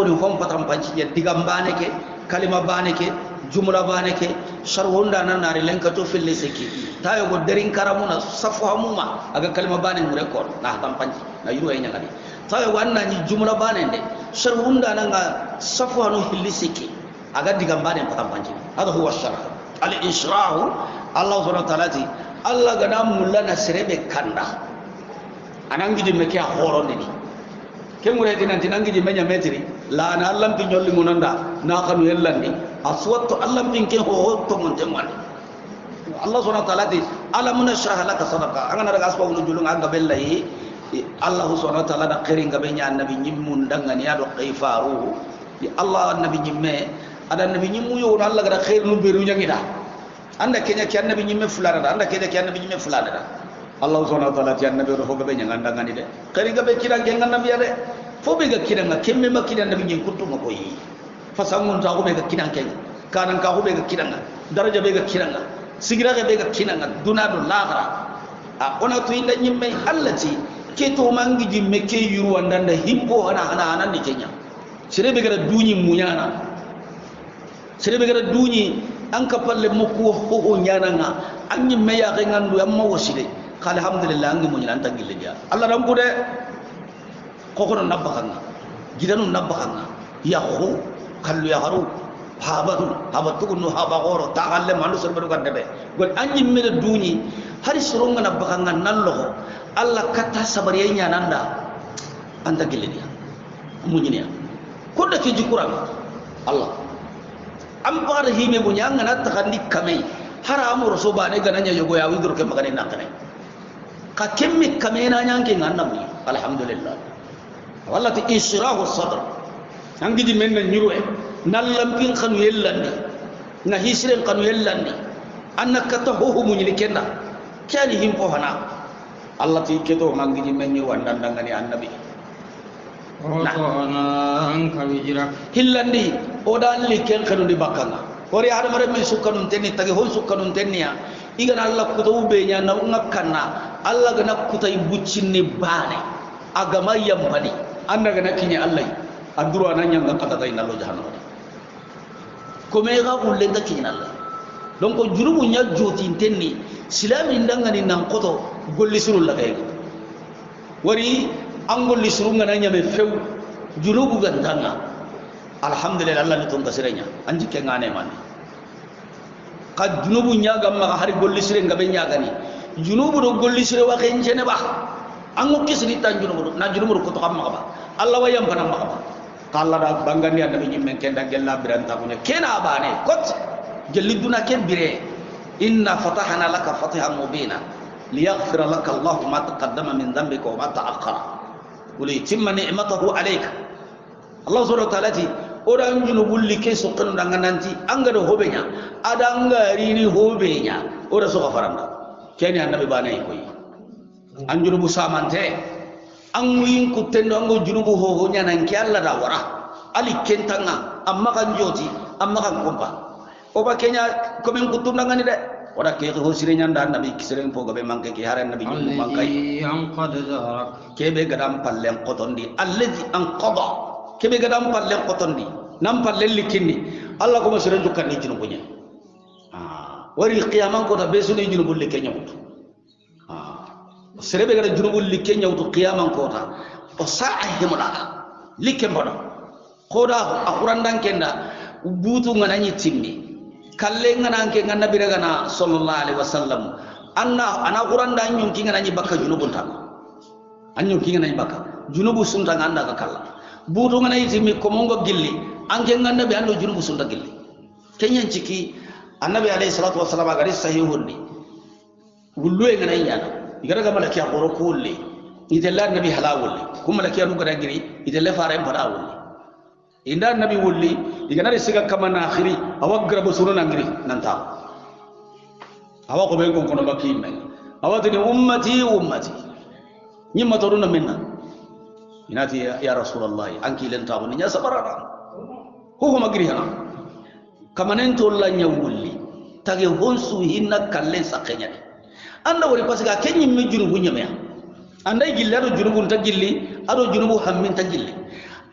ni hom patam panci ya digambane ke kalima bane ke jumla bane ke sharhunda nan nare lenka to fil lisiki tayo go derin karamuna safu hamuma aga kalima bane mure ko na tam panci na yuru ay nyagadi tayo wanna ni jumla bane de sharhunda nan ga safu hanu fil lisiki aga digambane patam panci hada huwa sharh al israhu Allah subhanahu wa ta'ala ti Allah gana mulla na serebe kanda anangi di meke a horondi ni kemure ti nanti nangi di menya metri la na Allah pin jolli munanda na kanu yellandi aswatto Allah pin ke ho to mun temani Allah subhanahu wa ta'ala ti alam nashrah laka sadaqa angana daga asba wulu julung aga bellahi Allah subhanahu wa ta'ala da khirin ga benya annabi nyimmun dangani ado qayfaru di Allah annabi nyimme ada nabi nyimmu yo Allah gara khair nu beru nyangida anda kenya ki annabi nyimme fulana da anda kenya ki annabi nyimme fulana da Allah subhanahu wa ta'ala ti annabi ro hoga be nyanga ngani de kari ga be kira genga nabi ade fo be ga kira nga kemme makki annabi nyin kuntu mako yi fasangun ta ko be ga kina ken kanan ka ko be ga kira nga daraja be ga kira nga sigira ga be ga kina nga dunadu lahara a ona to inda nyimme Allah ti ke to mangi jimme ke yuru andanda himbo hana ni kenya sire be ga dunyi munyana sere be gara duñi an ka palle mokku ho ñananga an ñi meya xe ngandu amma waside kala alhamdulillah an ngi muñu anta gille dia Allah ram ko de ko ko nabakanga gidanu nabakanga yakhu kallu yaharu habatu no haba goro ta galle mandu sor beru gadde be gon an ñi mele duñi hari soronga nabakanga nallo Allah kata sabariye ñananda anta gille dia muñu ne ko de ke jikuran Allah am bar hime bunya ngana takandi kamai haramu raso bane gananya yogo ya widur ke magane nakane ka kemmi kamena nyanke ngannabi alhamdulillah wallati israhu sadr angi di menna nyurwe nallam pin khanu yellandi na hisren khanu yellandi annaka tahuhu munyini kenna kyani himpo hana Allah ti keto mangi di menyu wandandangani annabi hillandi odan liken kanu di bakanga ori har mare me sukkanun tenni tagi hon sukkanun tenniya igana Allah kutu be nya na ngakkanna Allah gana kutai buccinni bane agama yampani anda gana kinya Allah aduru ananya ngakata tay nallo jahannam ko me ga ulle da kinya Allah donc jurumu nya joti tenni silami ndangani nan koto golli surul lagay wari angol li surunga nanya me few junubu gandanga alhamdulillah Allah ni tonga sirenya anji ke ngane man ka junubu nyaga ma hari golli sire ngabe nyaga ni junubu do golli sire wa kenjene ba angu kisri tan junubu na junubu ko to kam ba Allah wa yam banam ba kala da bangani anda bi men kenda gella biranta ko ne kena bane kot gelli duna ken bire inna fatahna laka fatihan mubina liyaghfira laka Allah ma taqaddama min dhanbika wa ma ta'akhkhara وليتم نعمته عليك الله سبحانه وتعالى orang junubul like sokkan dangananti angado hobenya adanga rini hobenya ora soka faranda keni annabi banai koy an junubu samante an win kutendo ango junubu hohonya nan ki Allah da wara ali kentanga amma kan joti amma kan kompa oba kenya komen kutundangani de ora ke ho sirenya nda nabi kisren po gabe manke ki haran nabi nyum mankai kebe gadam pallen qotondi allazi anqada kebe gadam pallen qotondi nam pallen likini Allah ko masren dukkan ni jinu bunya wari qiyaman ko ta besuni jinu bulle kenya mutu serebe gada jinu bulle kenya mutu qiyaman ko ta o sa'a himula likke mbodo koda akuran dan kenda butu nganani timmi kalle ngana ke ngana biragana sallallahu alaihi wasallam ana qur'an da nyum kinga nani bakka junubun ta anyum kinga nani bakka junubu sunta nganda ka kala butu ngana yitimi ko mongo gilli anke ngana be ando junubu sunta gilli kenyan ciki annabi alaihi salatu wasallam gari sahihun ni wullu ngana yana igara ga malaki akoro kulli idella nabi halawul kuma malaki anu gara giri idella fara en farawul inda nabi wulli iganari siga kama na akhiri awa grabo suruna ngiri nanta awa ko be gon kono bakki men awa tini ummati nyimma toruna minna inati ya rasulullah anki len tabu nya sabarara ho magri hana kama nen to la nya wulli tage honsu hinna kalle sakenya anda wori pasiga kenyi mi junubu nyame andai gillado junubu ta gilli ado junubu hammin ta gilli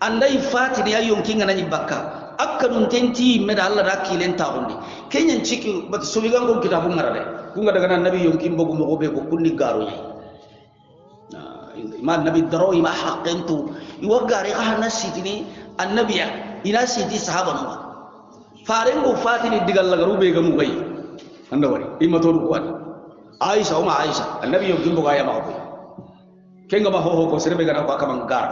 andai fati ya yonki ngana ni bakka akkanun tenti meda Allah da kilen tabundi kenyan ciki bat subigan ko kitabu ngarale kunga daga nabi yonki mbogu mo be ko kunni garo yi ma nabi daro ma haqqentu iwagari ha nasitini annabiya ila siti sahaba no farengo fati ni digal la garu be gamu gai anda wari imma to ko wadi aisha uma aisha annabi yo gimbo ga ya ma ko kenga ma ho ko serbe ga ko kamang gar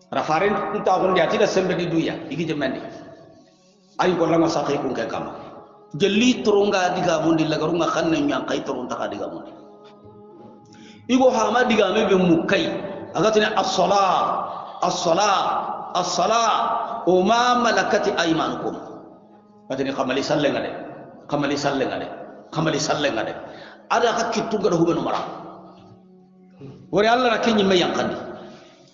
rafaren ta ko ndi atida sembe di duya igi jemandi ay ko lama saxé ko ke kama jeli toronga diga mundi la garunga xanna nyang kay toron ta diga mundi igo hama diga me be mukai agatini as-salat o ma malakati aymanukum atini kamali sallenga de ada hakkitu ngada hubenu mara wori Allah na kenyi me yankandi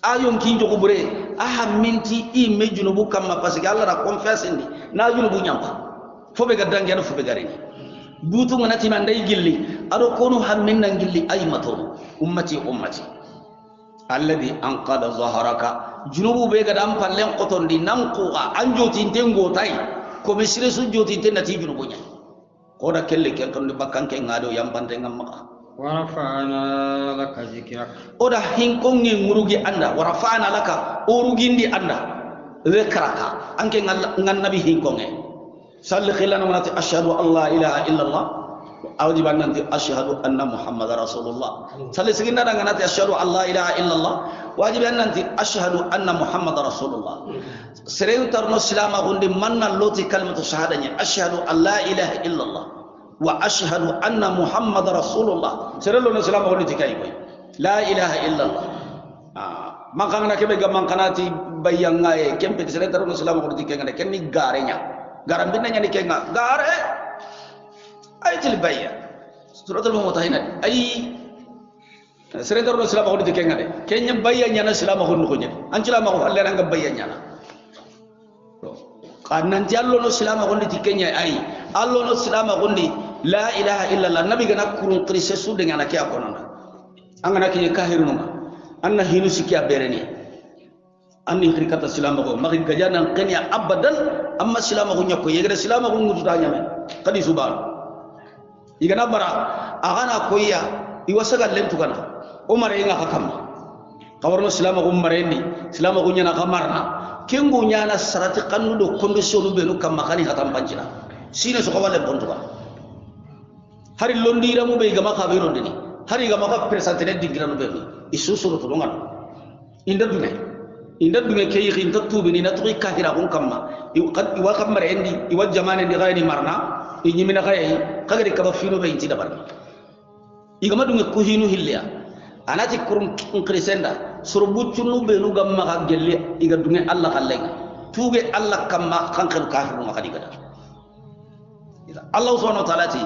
ayon kinjo ko bure aha minti i me junubu kamma parce que Allah na confiance ndi na junubu nyampa fobe ga dangi na fobe gari butu nganati man day gilli ado kono hamminna gilli ay mato ummati alladhi anqada zaharaka junubu be ga dam pallen qotondi nan ko anjoti tengo tay ko misire su joti tenati junubu nya koda kelle ken ton bakkanke ngado yampante ngamma ورفعنا لك ذكرك oda hinkonge ngurugi anda warafa'na laka urugindi anda zikraka anke ngannabi hinkonge salli khilana manati ashhadu an la ilaha illallah awjiban nanti ashhadu anna muhammadar rasulullah salli siginda nanti ashhadu an la ilaha illallah wajiban nanti ashhadu anna muhammadar rasulullah seren tarno silama gundi manna loti kalimatu shahadanya ashhadu an la ilaha illallah wa ashhadu anna muhammadar rasulullah serelo no silama gundi tikai koy la ilaha illallah makangna kebe gamang kanati bayanga e kempe sere tarno silama gundi tikai ngade kenni garenya garambina nyani kenga gare ayatul bayya suratul mumtahinat ay sere tarno silama gundi tikai ngade kenya bayya nyana silama gundi ko nyani ancila ma ko halle nga bayya nyana nanti allo no silama gondi tikenya ay allo no silama gondi la ilaha illallah nabi gana kurun trise su de ngana kiya kono angana kiye kahirunu anna hinu sikiya bereni anni khirkata silama go magi gajana kenya abadan amma silama go nyako yegere silama go ngutu ta nyame kadi subhan igana bara agana koya iwasaga lentu kana umar inga hakam kawarno silama go marendi silama go nyana kamarna kengo nyana sarati kanudo condition be no kam makani hatam panjina sine so kawale bontuba hari londira mu be gama ka be rondini hari gama ka presenter dingira no be isusuru to ngal inda dunga kay yin tatubi ni natri kahira gon kamma iwa kamare endi iwa jamane di gayni marna inyimina kay kagari ka ba fino be inti dabar igama dunga ko hinu hilya anati kurum kresenda surbucunu be nu gamma ka gelle iga dunga Allah kallenga tuge Allah kamma kankan kafiru ma kadiga Allah subhanahu wa ta'ala ti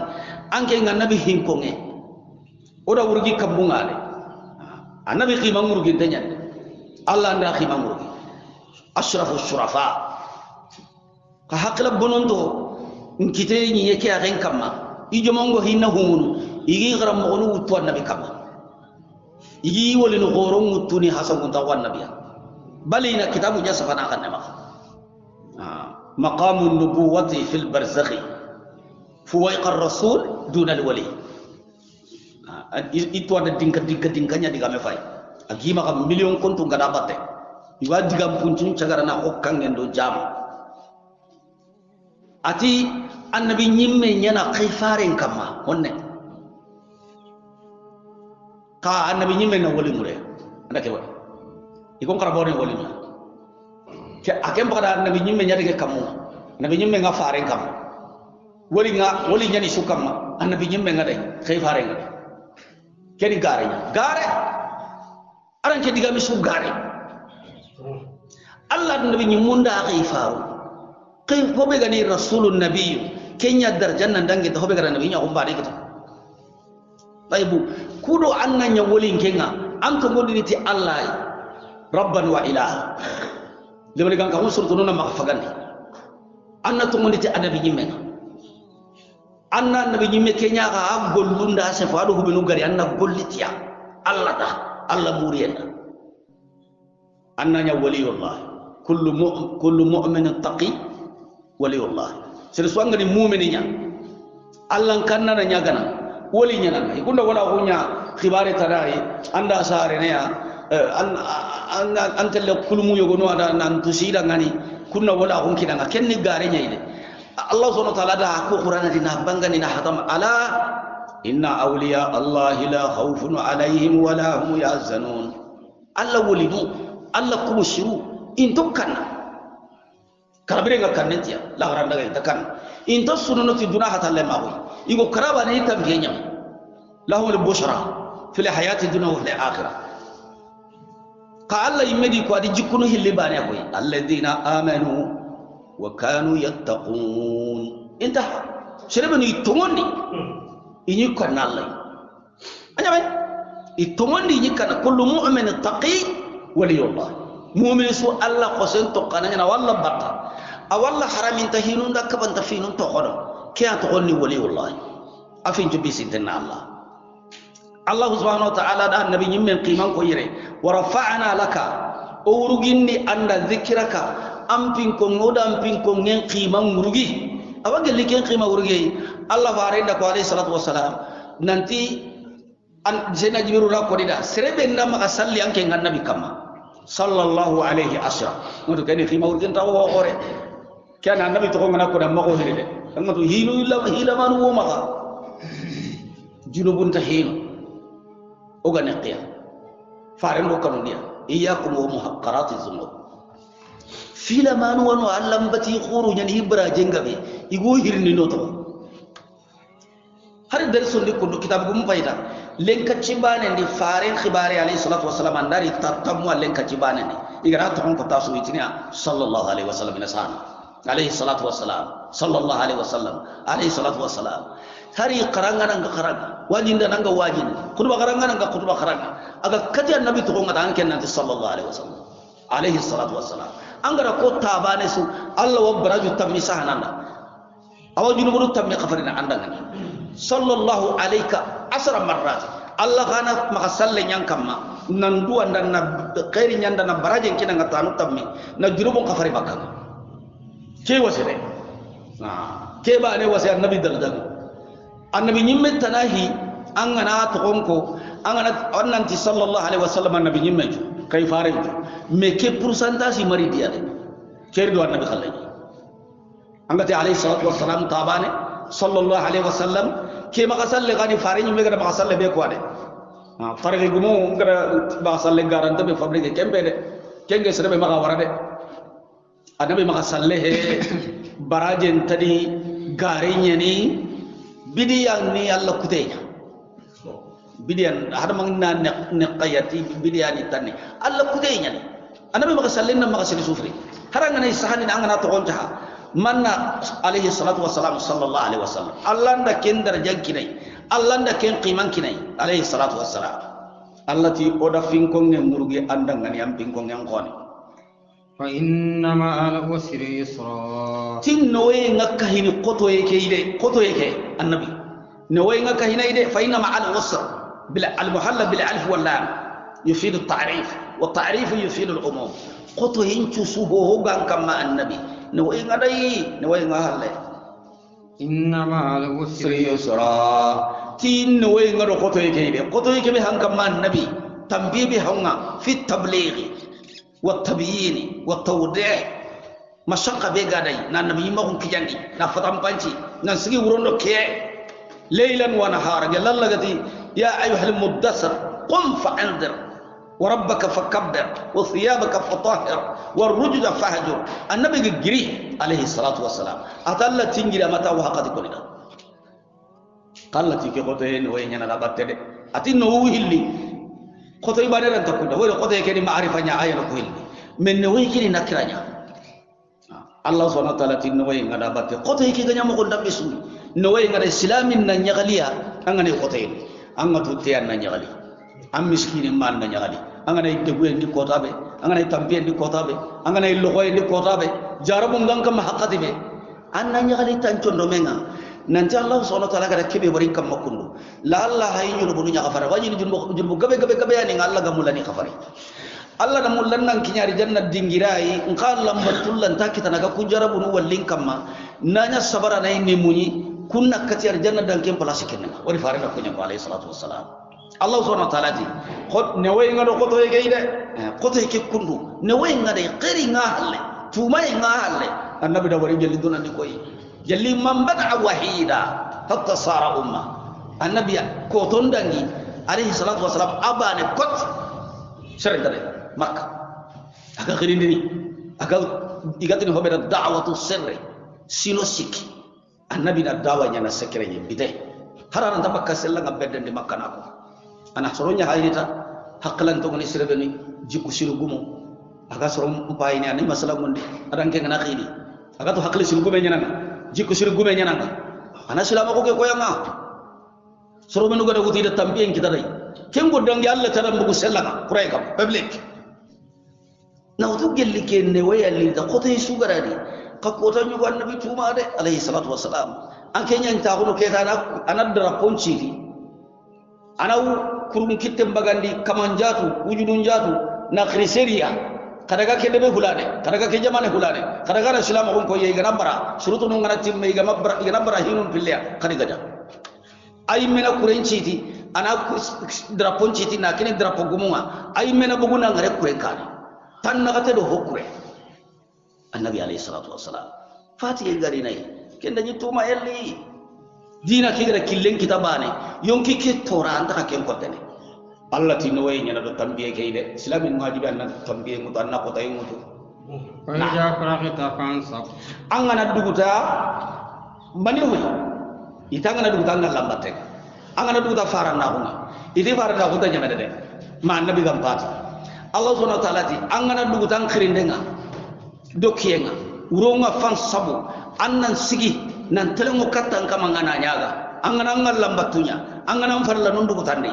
anke nabi hinkonge oda wurgi kabungale annabi khimang wurgi tanya Allah nda khimang wurgi ashrafu shurafa ka hakla bonondo nkite ni yake agen kamma ijo mongo hinna humunu igi garam mo nu wutu annabi kamma igi wali no goro mutuni hasan kunta wan nabiya bali na kitabu nya safana kan nama maqamun nubuwati fil barzakhi fuwaiqa ar-rasul duna al-wali itu ada tingkat-tingkatnya digame fay agima kam million kontu ngada batte iwa digam puncun cagara na hokkang ngendo jam ati annabi nyimme nyana kayfaren kamma honne ka annabi nyimme na woli mure anda ke wala ikon karabone woli ma ke akem pada annabi nyimme nyade ke kamu annabi nyimme nga faren kam woli nyani sukam annabi nyimme nga dai kay faren nga kedi gare aran ke diga mi su gare Allah annabi nyimunda kay faru kay hobe gani rasulun nabiyyu kenya darjan nan dangi to hobe gani nabi nya ko mbade kita taibu kudo annanya wolin kenga anka godini ti Allah rabban wa ilaha lebele kan ka surtu nona ma fagandi anna to ngondi ti adabi nyimme anna nabi nyimme kenya ka gollunda se faado hubinu gari anna gollitiya Allah ta Allah muriyana annanya waliyullah kullu mu'minin taqi waliyullah sir so ngani mu'mininya Allah kanna na nyagana woli nyana ikunda wala hunya khibare tadai anda sare ne ya an telle kulmu yogono ada nan tusida ngani kunna wala hun kidanga kenni gare nyaide Allah subhanahu wa ta'ala da ko qur'ana dina bangani na hatam ala inna awliya Allah la khawfun alaihim wa la hum yahzanun. Allah walidu Allah kubushiru into kanna karabire ga kannentiya la garanda ga takan into sununo ti duna hatalle mawi igo karaba ne tambiyenya lahum al-bushra fil hayati dunya wa fil akhirah ka Allah yimedi ko adi jikunu hilli bane koy alladina amanu wa kanu yattaqun inta sherebani tongondi inyi kanna Allah anyame itomondi inyi kanna kullu mu'min taqi waliyullah mu'min su Allah qosen to kanana walla batta awalla haramin tahinun da kabanta finun to qodo kiya to qonni waliyullah afin to bisidna Allah subhanahu wa ta'ala da annabi nyimmen qiman ko yire wa rafa'na laka urugindi anda zikraka ampin ko ngoda ampin ko ngen qiman murugi awage liken qima urugi Allah farenda ko alayhi salatu wassalam nanti an jena jibiru ra ko dida serebe ndama ka salli anke ngannabi kama sallallahu alaihi asra ngoto kani khima urgen taw wo khore kana nabi to ngana ko da mako hiride ngoto hilu illa manu wo maka junubun tahin o ga neqiya faran do kanu dia iyyakum wa muhaqqaratiz zunub fila manu wano allam bati khuru nyan hibra jengabe igo hirni noto har dar sundi ko kitab gum fayda lenka cibane ndi faren khibari alayhi salatu wassalam andari tatamu lenka cibane ndi igara to ko tasu itinia sallallahu alaihi wasallam inasan alayhi salatu wassalam sallallahu alaihi wasallam alayhi salatu wassalam hari qaranga nanga qaranga wajinda nanga wajin khutba qaranga nanga khutba qaranga aga kati annabi to ngata anke nanti sallallahu alaihi wasallam alayhi salatu wassalam angara ko tabane su Allah wa baraju tammi sahananda awajunu buru tammi qafarina andanga sallallahu alayka asra marrat Allah kana maka salle nyankama nan duwa ndan na khairi nyanda na baraje kina ngatanu tammi na jurubon kafari bakka ke wasire ke ba ne wasi annabi darjago annabi nyimme tanahi an gana to gonko an gana annanti sallallahu alaihi wasallam annabi nyimme ju kay fare ju me ke pourcentage mari dia de ker do annabi khallaji angati alaihi salatu wassalam tabane sallallahu alaihi wasallam ke maka salle gani fare nyimme gada maka salle be ko ade fare gumo ngara ba salle garanta be fabrique kembe de kenge serebe maka warade annabi maka salle he barajen tadi garinya ni bidiyan ni Allah kutenya bidiyan hadamang na neqayati bidiyani tanni Allah kutenya annabi maka sallin na maka sili sufri haranga nay sahani angana to gonta manna alaihi salatu wassalam sallallahu alaihi wasallam Allah nda ken darajan kinai Allah nda ken qiman kinai alaihi salatu wassalam allati oda finkon ne murgi andangani am finkon yang khoni fa inna ma al usri yusra tin noye ngakka hini qoto yake annabi noye ngakka hina ide fa inna ma al usr bil al muhalla bil alf wal lam yufid al ta'rif wa ta'rif yufid al umum qoto hinchu suho hogan kama annabi noye ngadai noye ngahalle inna ma al usri yusra tin noye ngado qoto yake be hankama annabi tambibi hawnga fi tabligh والتبيين والتوضيح مشقة بيغاداي نان نبي ما كون كياندي نا فتام بانشي نان سغي وروندو كي ليلا ونهارا جل الله غتي يا ايها المدثر قم فانذر وربك فكبر وثيابك فطهر والرجل فهجر النبي جري عليه الصلاه والسلام اتلا تنجري متى وحقت كلنا قالت كي قوتين وين انا لابتدي اتي نو هيلي koto ibade ran takunda wala koto yake ni maarifanya aya ko hilmi men ne way kini nakiranya Allah subhanahu wa ta'ala tin way ngada batte koto yake ganya mo ko dambe suni no way ngada islamin na nyagaliya angane koto yake anga tutte an na nyagali am miskini man na nyagali angane deguye ndi kotabe angane tambiye ndi kotabe angane logoye ndi kotabe jarabu nganga ma haqqati be an na nyagali tancho ndo menga nanti Allah subhanahu wa ta'ala kada kebe bari kam makundu la Allah hay ñu bu ñu xafara wañi ni jumbo gabe yani Allah ga mulani xafari Allah da mulan nan kinyari jannat dingirai ngalla matullan takita naga ku jarabu nu wallin kamma nanya sabara nay ni muñi kunna katiyar jannat dan kem place kenna wari faare da ko nyako alayhi salatu wassalam Allah subhanahu wa ta'ala di khot ne way ngado khoto yake ide khoto yake kundu ne way ngade qari ngahalle tuma ngahalle annabi da wari jelli dunan ni koyi jalli man bada wahida hatta sara umma annabi ko ton dangi alayhi salatu wassalam abane kot sere dare makka aga khirindini aga igatini hobeda da'watu sirri sino sikki annabi na dawa nyana sekere nyi bide harana ta makka sella ngabedde ndi makka nako ana soronya hayrita haklan to ngoni sirebeni jikku siru gumo aga sorom upayini ani masala mundi adanke ngana khidi aga to hakli siru gume nyana jikku siru gume nyana ana silama ko ke koyanga soro menu gada wuti da tambiyen kita dai ken goddangi Allah tan bugu sellaka kuray kam public na wutu gelli ken ne wayalli da kote su garadi ka kota nyugo annabi tuma de alayhi salatu wassalam an kenyan ta hono ke tana anadra ponci anaw kurun kitte bagandi kamanjatu wujudun jatu na kriseria kadaga ke debe hulane kadaga ke jamane hulane kadaga islam ko ye ganabara surutu no ngana timme ganabara hinun pilya kadiga ay mena kurenciti ana drapon citi na kini drapo gumunga ay mena buguna ngare kurenkani tan nakate do hokure annabi alayhi salatu wassalam fati gari nay kenda ni tuma elli dina kigira killen kitabane yonki ke tora anta ka ken kotene allah tino way nyana do tambiye kayde islamin wajibi an tambiye mutu anna ko tay mutu fa ja qara'ta fansab angana duguta mani hoy itangana duguta ngal lambate angana duguta farana hunga ide farana hunta nyama de ma annabi gam pati allah subhanahu wa ta'ala ti angana duguta khirindenga dokiyenga uronga fansabu annan sigi nan telengo katta kama ngana nyaga angana ngal lambatunya angana farla non dugutande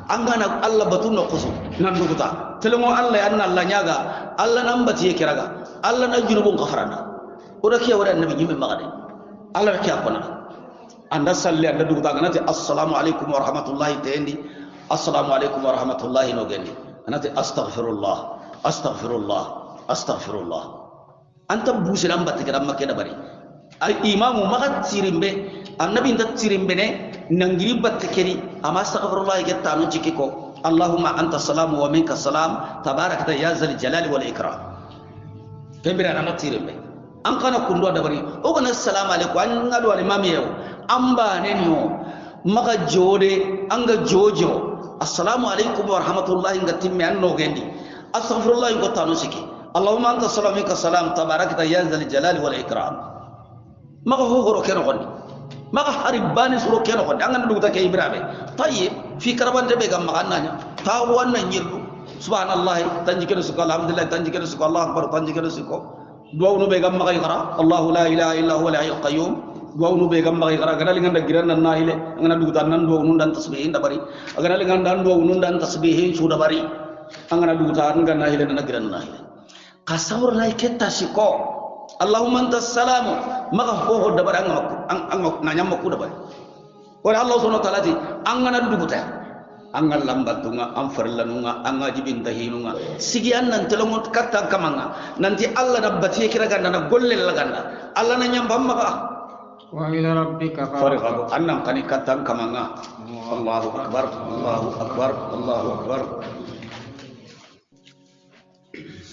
angana Allah batuno kusu nan duguta telengo Allah anna Allah nyaga Allah nambati kiraga Allah na jurubun kafarana oda kiya wada annabi nyimbe magade Allah kiya kona anda salli anda duguta ganati assalamu alaikum wa rahmatullahi tendi assalamu alaikum wa rahmatullahi no gendi anati astaghfirullah astaghfirullah astaghfirullah anta busira ambati kira makeda bari al imamu magat sirimbe annabi ndat sirimbe ne nangiri batte keri ama astaghfirullah getta no jikiko allahumma anta salamu wa minka salam tabarakta ya zal jalali wal ikram kembira na sirimbe an kana kundo da bari o kana assalamu alaikum an ngado al imam yau amba ne no maga jode anga jojo assalamu alaikum wa rahmatullahi ngatimme anno gendi astaghfirullah getta no siki allahumma anta salamu minka salam tabarakta ya zal jalali wal ikram maga horo keno gondi maga haribani suro keno gondi angana duguta ke ibrabe tayyib fi karabante be gam magananya ta wannan yirdu subhanallah tanjikene suko alhamdulillah tanjikene suko allah akbar tanjikene suko duwnu be gam maga yara allah la ilaha illa huwa al hayyul qayyum duwnu be gam maga yara ganali nganda giran nan nahile angana duguta nan duwnu dan tasbihin da bari ganali nganda duwnu dan tasbihin su da bari angana duguta ngana nahile nan giran nahile kasawr lay ketta siko allahumma anta salamu maga ho dabar an nanya makku dabar wala allah subhanahu wa ta'ala ti angana duguta angal lambatunga am farlanunga anga jibin tahinunga sigi annan telongo katta kamanga nanti allah dabbati kira ganda na golle la ganda allah na nyamba maga wa ila rabbika farqabu annam kani katta kamanga allahu akbar allahu akbar allahu akbar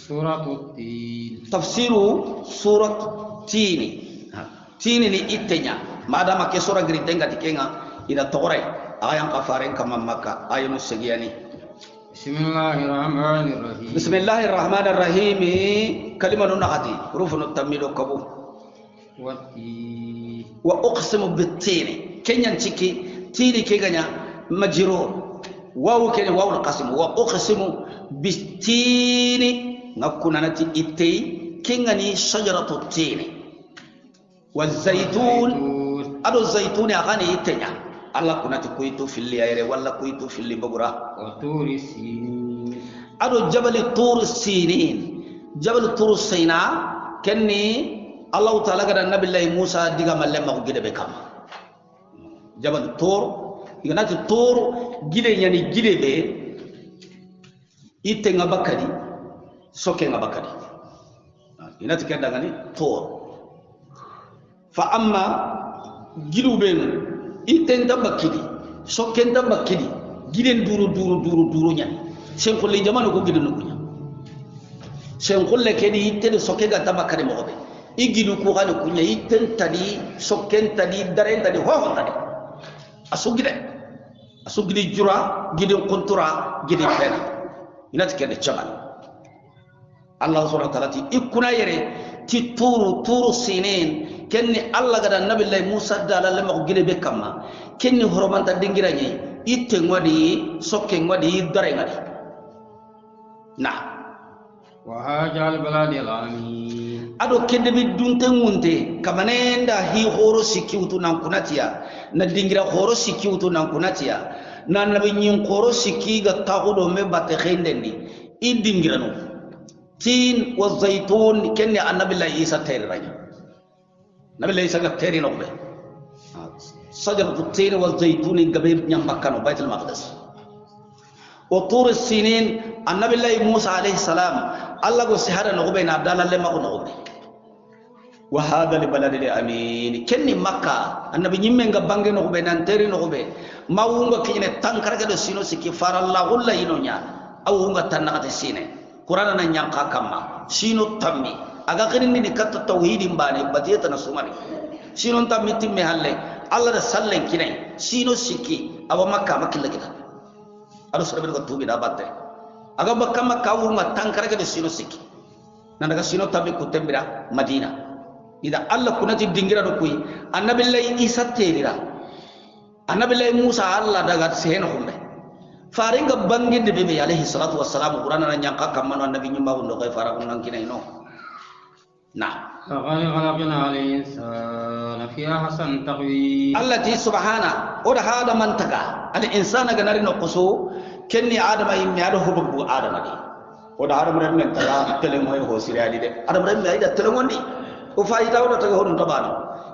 Surat Tin. Tafsiru surat Tini. Tini ni itenya. Madama ke surah gerindenga tikenga ida tore ayang kafaren kama maka ayunu segiani. Bismillahirrahmanirrahim. Bismillahirrahmanirrahim. Kalimatun nahati hurufun tamidu kabu. Wa uqsimu bit-tini. Kenyan ciki tini keganya majrur. Wawu kenya wawu qasim wa uqsimu bit-tini. ngakuna nati itei kingani shajaratu tini wazaytun ado zaytuni akani itenya alla kunati kuitu fili ayre wala kuitu fili bagura waturi sinin ado jabal tur sinin jabal tur sina kenni allah taala gada nabillahi musa diga malle ma gide be kam jabal tur iganati tur gide nyani gide be itenga bakadi soke nga bakadi inati kenda ngani tor fa amma gidu ben itenda bakidi soke nda bakidi giden duru nya sen ko le jamanu ko gidu nunya sen ko le kedi itede soke ga tabakade mo be igidu ko gani kunya itten tadi sokken tadi daren tadi ho tadi asugide jura gidin kuntura gidin fena inat kede chaban Allah subhanahu wa ta'ala ti ikuna yere ti turu sinin kenni Allah gada nabi Allah Musa dala lema gide be kamma kenni horomanta dingira nyi itte ngwadi sokken ngwadi dare ngadi na wa hajal baladi alamin ado kende bi dunte ngunte kamanenda hi horo sikiutu nan kunatiya na dingira horo sikiutu nan kunatiya na nabi nyin horo sikiga tagudo me batte khendendi I dingira no tin wa zaitun kenni annabi la Isa tayri ranya nabi la Isa ga tayri no be sajaratu tin wa zaitun gabe nyam bakkano baitul maqdis wa tur sinin annabi la Musa alayhi salam Allah go sihara no be na abdallah le mako no be wa hada li baladil amin kenni makka annabi nyimme nga bange no be nan teri no be mawunga kine tankara ga do sino sikki farallahu la ino nya awunga tanaka sine qur'ana nan nyanka kamma sino tammi aga kirinni ni katta tauhidin bane badiyata na sumari sino tammi timme halle Allah da sallen kinai sino sikki awa makka makilla kita ado sarabe ko tubi da batte aga makka awunga tankara ga do sino sikki nan daga sino tammi kutembira madina ida Allah kunati dingira do kuy annabi lay Isa terira annabi lay Musa Allah daga seheno humbe faringa banginde bebe alayhi salatu wassalam qur'ana nan yanka kamano annabi nyumba wondo kay fara nan kinay no na laqad khalaqna al-insana fi ahsani taqwim Allah ti subhana oda hada man taga al insana ganari no kuso kenni adama yimmi ado hubu adama di oda adama ren men taga tele moy ho sirali de adama ren ayda tele ngondi o fayita wala taga hono tabano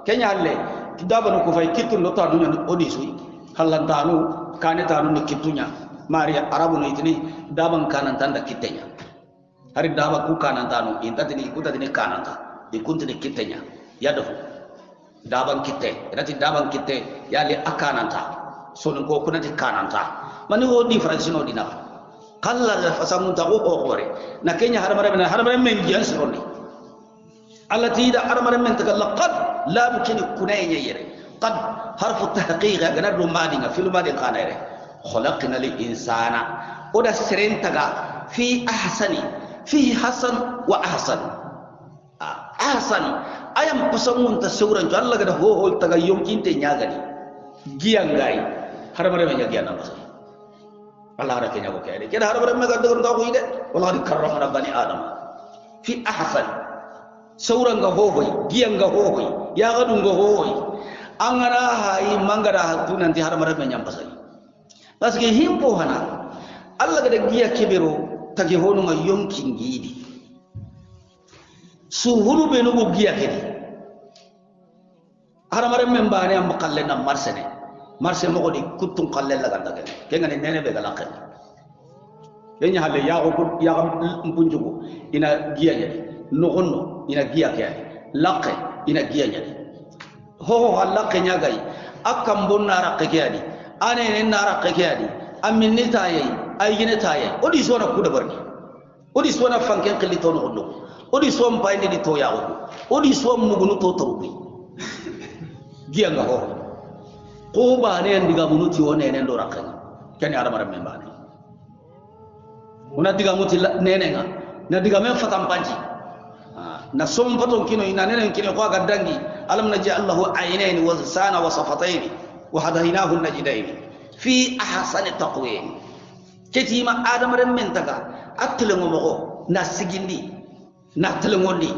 kenya halle kidabano ko fay kittu no tanu odi suyi halantanu kane tanu ni kittunya mari arabu no itini daban kanan tanda kittenya hari daba ku kanan tanu intati ni kuta ni kananta ikunti ni kittenya yado daban kitte rati daban kitte yali akananta sono ko kunati kananta mani wo difference no dina kala fasamun ta ko hore na kenya harmare men jian sironi التي إذا أرمر من تقول قد لا يمكن كنين يري قد حرف التحقيق أجنب المادين في المادين خانيره خلقنا الإنسان وده سرين تجا في أحسن فيه حسن وأحسن أحسن أيام بسمون تسورن جل كده هو تجا يمكن تنياغني جيانغاي هرمر من جيانا بس الله ركينا بكيره كده هرمر من قدر تقول إيه والله كرمنا بني آدم في أحسن sauranga hohoi gianga hohoi ya gadunga hohoi angara hai mangara hatu nanti haramara menyambasai paske himpo hana Allah gada giya kebero tage honu nga yonkin gidi suhuru benu go giya kedi haramara membane am kalle na marse mo di kutun kalle la ganda ke ngane nene be gala ke kenya halle ya ko ya mpunjugo ina giya nyadi nogono ina giya ke laqe ina giya nyadi ho laqe nyagai akam bonna raqe ke adi ane ne na raqe ke adi amin ni taye ay gine taye odi sona kuda barni odi sona fanken qili to nogono odi som payni di to yawo odi som mugunu to torbi giya nga ho ko ba ne ndiga munuti wone ne ndo raqe kani ara mara membane una diga muti nene nga na diga men fatam panji na som paton kino ina nene kino ko gadangi alam naj'al lahu aynayn wa lisana wa safatayn wa hadaynahu najdayn fi ahsani taqwim ketima adam ren men taga atlengo mo na sigindi na tlengondi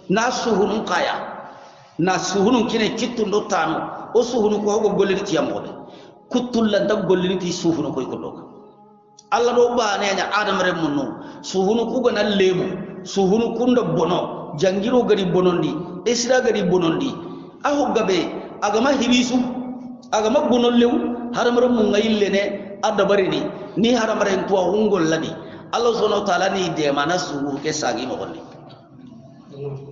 na suhunun kaya na suhunun kine kittu ndotano o suhunu ko go golliti yamode kuttulla nda golliti suhunu koy ko doga Allah do ba ne nya adam ren munno suhunu ku gana lemu suhunu kunda bono jangiro gari bonondi isra gari bonondi aho gabe agama hibisu agama bonollew haramare mun ngayille ne adabari ni haramare to hungol ladi Allah subhanahu wa ta'ala ni de manasu ke sagi mo golle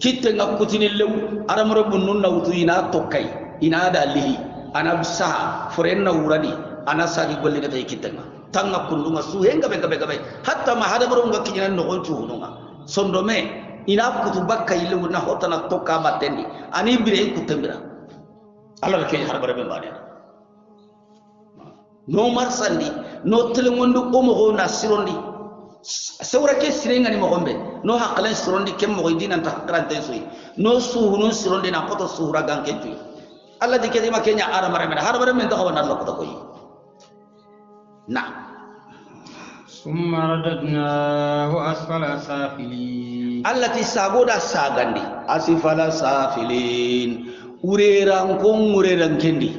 kitte ngakutini lew haramare bunun nawtu ina tokkay ina dalihi ana bisa forenna wurani ana sagi golle tay kittenga tanga kundunga su henga be gabe hatta ma haramare ngakkinya no gonchu hununga sondome ina kutu bakka ile wona hotana tokka battendi ani bire kutembira Allah ke har bare bane no marsandi no telengondu omo go nasirondi sewra ke sirenga ni mo gombe no hakalen sirondi kem mo dina ta hakrante soyi no suhunu sirondi na koto suhura ganke tu Allah dikedi makenya ara mare har bare men to wana Allah ko koyi na ثم رددناه أسفل سافلين التي ساغودا ساغاندي أسفل سافلين وريران كون وريران كندي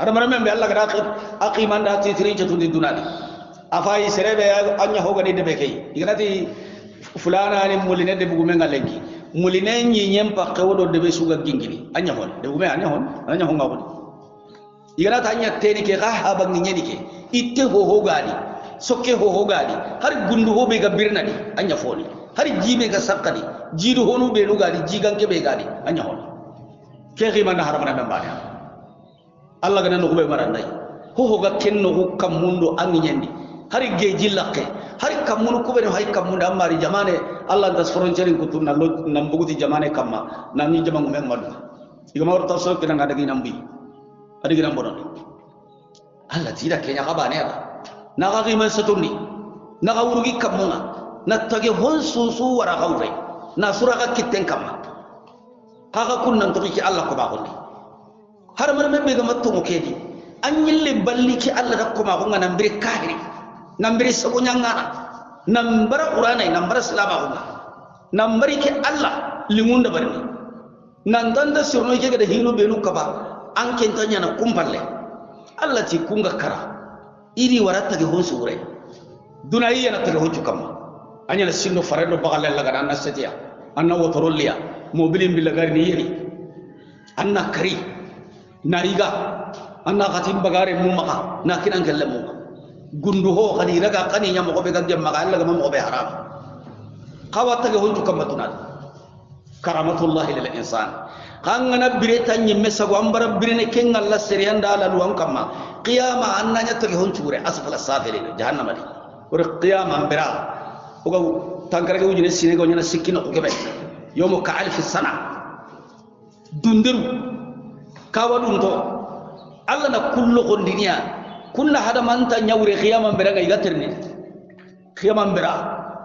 أرمرمم بالله كذا أقيمان داتي تري جتودي دونالي أفاي سربة أنيا هو غني دبكي يغناتي فلانا أني مولينة دبومين غالنجي مولينة ينيم بقى دبي سوغا جينجي أنيا هون دبومين أنيا هون غابون يغنات أنيا تاني كه هابن نيني كه إتة هو غادي sokke ho gadi har gundu ho be ga birnadi anya foni har jibe ga sakkadi jiru honu be no gadi jiganke be gadi anya hon ke khimana haramana be mbani Allah ga nan ko be marandai ho ga kenno ko kamundo angi nyendi har geji lakke har kamunu ko be hay kamunda amari jamane Allah das frontiere ko tunna lo nambuguti jamane kamma nami jamangu men madu igama warta so kina ngada gi nambi adigi nambonon Allah tira kenya kabane ba naga giman satundi naga urugi kamunga natage hon susu wara gawre na suraga kitten kamma kaga kunnan to ki Allah ko ba hondi har mar mebe ga matto mo kedi anyille balli ki Allah da ko ma ko ngana mbiri kahiri nambiri sabu nyangana nambara qur'ana nambara salama ko nambari ki Allah limunda barni nan danda sirno ke ga da hinu benu kaba an kentanya na kumpalle Allah ti kunga kara iri waratta ge hon sure dunaiya na tage hoju kamma anya la sinno farendo bagalle laga anna setiya anna wotorolliya mobilin bilagari ni yeri anna kari nariga anna khatim bagare mu maka nakinan gelle mu gundu ho khadi raga kani nya mo be gagge maka Allah mo be haram khawata ge hoju kamma tunal karamatullahi lil insan kangana bireta nyimme sago ambara birene ken Allah seriyanda la luwan kamma qiyama annanya to honcure asfala safirin jahannama di or qiyama ambira uga tankara ujine sine go nyana sikino ko gebe yomo ka alf sana dundiru kawadun to Allah na kullu gondiniya kunna hada manta nyawre qiyama ambira ga igaterni qiyama ambira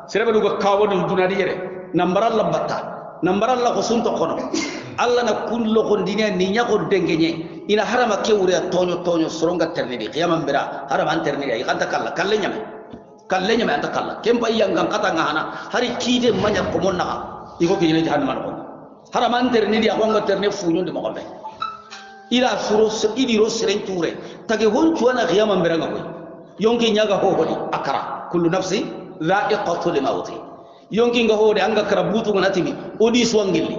serebe go kawadun dunadi yere nambara labatta nambara la ko sunto kono Allah na kullu gondiniya ni nyako dengenye ina harama kewure tonyo soronga ternidi qiyamam bira harama ternidi ay kanta kala kallenya me anta kala kempa yanga kata ngana hari kide manya ko monna iko kine jahannam ko harama ternidi akonga terne funyo de mo be ila suro idi ro serenture tage hon tuana qiyamam bira ngako yonki nyaga ho hodi akara kullu nafsi dha'iqatul maut yonki nga hode anga karabutu ngatimi odi swangili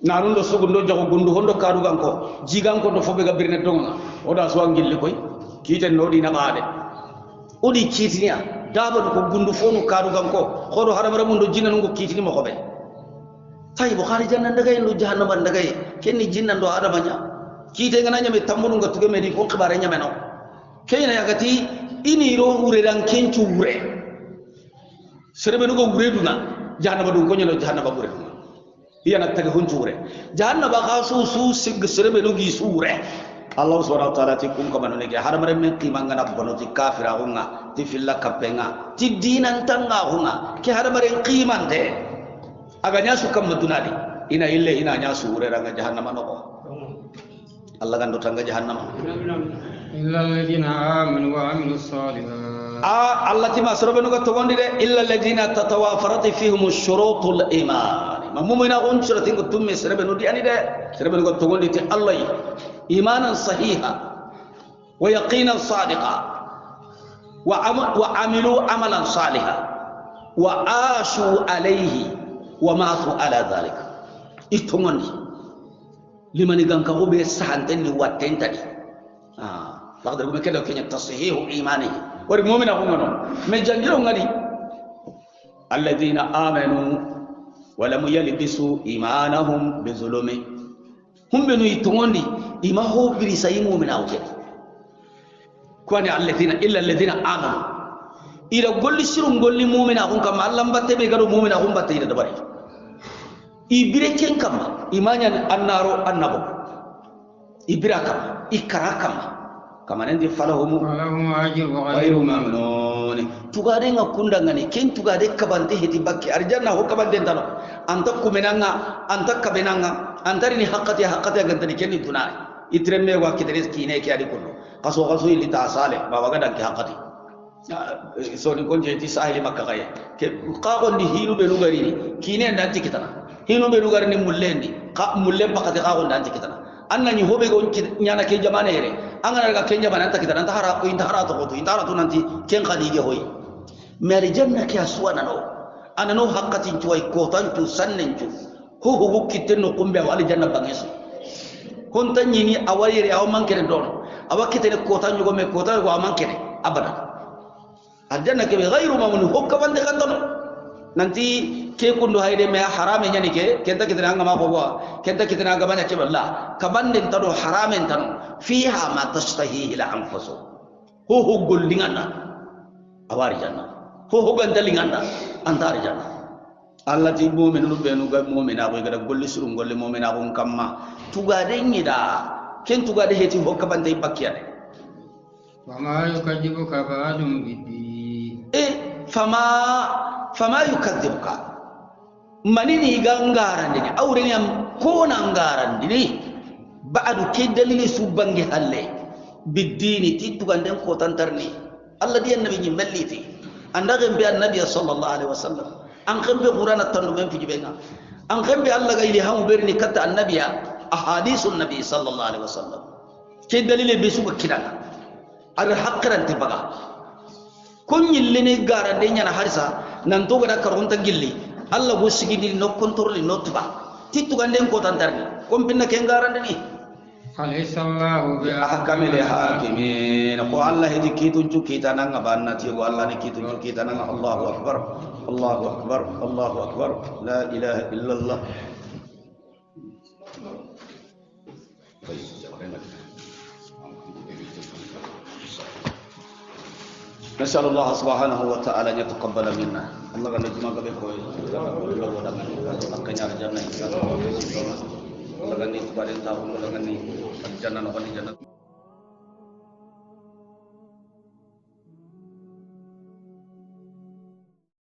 nanundo sugundo jago gundu hondo karu ganko jiganko do fobe ga birne donga oda so ngilli koy kiten nodi na baade odi kitinya dabo ko gundu fonu karu ganko khodo haramara mundo jinan ngo kitini mo kobe tay bukhari jannan daga en jahannam daga kenni jinnan do adama nya kite ngana nyame tambunu ngo tuge medi ko khibare nyame no kayna yagati ini ro ure dan kencu ure serbe no go ure duna jahannam do ko nyalo jahannam ure iya nak tage huncure jahannaba khasu su sig serbe lugi sure Allah subhanahu wa ta'ala ti kum kamano ne har mare men timanga na bono ti kafira hunga ti filla kapenga ti dinan tanga hunga ke har mare qimante aganya su kam dunadi ina ille ina nya sure ranga jahannama no ko Allah kan do tanga jahannama illa alladhina amanu wa amilus salihat Allah ti masrobe no ko togondi de illa alladhina tatawafarat fihim ash-shurutul iman mamumina on suratin ko tumme serebe no di ani de serebe no to gondi te Allah imanan sahiha wa yaqinan sadiqa wa amilu amalan salihan wa ashu alayhi wa matu ala dhalik itongondi limani ganka ko be sahanten ni watentadi bagdar ko kelo kenya tasihihu imani wari mu'mina ko ngono me jangiro ngadi alladhina amanu ولم يلبسوا إيمانهم بظلم هم بنو يتوني إما هو بريسايمو من أوجه كواني الذين إلا الذين آمنوا ira golli sirum golli mu'mina kun kam Allah batte be garo mu'mina kun batte ida dabari ibire ken kam imanya annaro annabo ibira kam ikara kam kamanen di falahum ajru ghayru mamnun tugade ngakunda ngani ken tugade kabante heti bakki arjanna ho kabante tano anta kumenanga anta kabenanga antari ni haqqati gantani ken dunai itremme wa kidres kine ki adi kunno kaso ili ta sale baba gadan ki haqqati so ni konje ti sahili makka kay ke qaqon di hilu be lugari ni kine ndanti kitana hilu be lugari ni mullendi ka mulle bakati qaqon ndanti kitana anna ni hobe gon nyana ke jamane yere angana ga kenya bananta kitana anta hara ko inta hara to nanti ken khadije hoy mari janna ke aswana no anano haqqati tuwai ko tantu sannenju ho kitten no kumbe wali janna bangesu honta nyini awayire aw mankere don awakite ne ko tanju go me ko tan go amankere abada aljanna ke ghayru mamun hokka bande kandono nanti ke kundu hayde me harame nyani ke kenta kitana ngama ko wa kenta kitana ga bana ke balla kabande tado harame tano fiha ma tashtahihi la anfusu ho gollingana awari janna ho gandalingana antari janna Allah ti mu'minu benu ga mu'mina ko ga golli surum golli mu'mina ko kamma tugade ngida ken tugade heti hokka bande bakkiyade wama yukajibuka ba'dum biddi fama yukadhibuka manini gangarandi ni awren yam ko nangarandi ni ba'du ke dalili subangi halle biddini titu ganden ko tantarni Allah di annabi ni melliti andaga bi annabi sallallahu alaihi wasallam an kambe qur'ana tanu men fi jibenga an kambe Allah ga ili hamu berni katta annabiya ahadithun nabi sallallahu alaihi wasallam ke dalile be suba kidana ar haqqran tibaga kun yillini garande nyana harisa nan to gada karunta gilli Allah go sigidi no control no tuba titu ganden ko tantarni kom pinna ken garande ni alaysa Allahu bi ahkamil hakimin ko Allah hedi kitun cukita nanga banna ti go Allah ni kitun cukita nanga Allahu akbar Allahu akbar Allahu akbar la ilaha illallah نسأل الله سبحانه وتعالى أن يتقبل منا الله قال نجمع قبل كوي الله ولا غني الله كنيار جنة الله قال نيت بارين تاهم الله غني الجنة نقول الجنة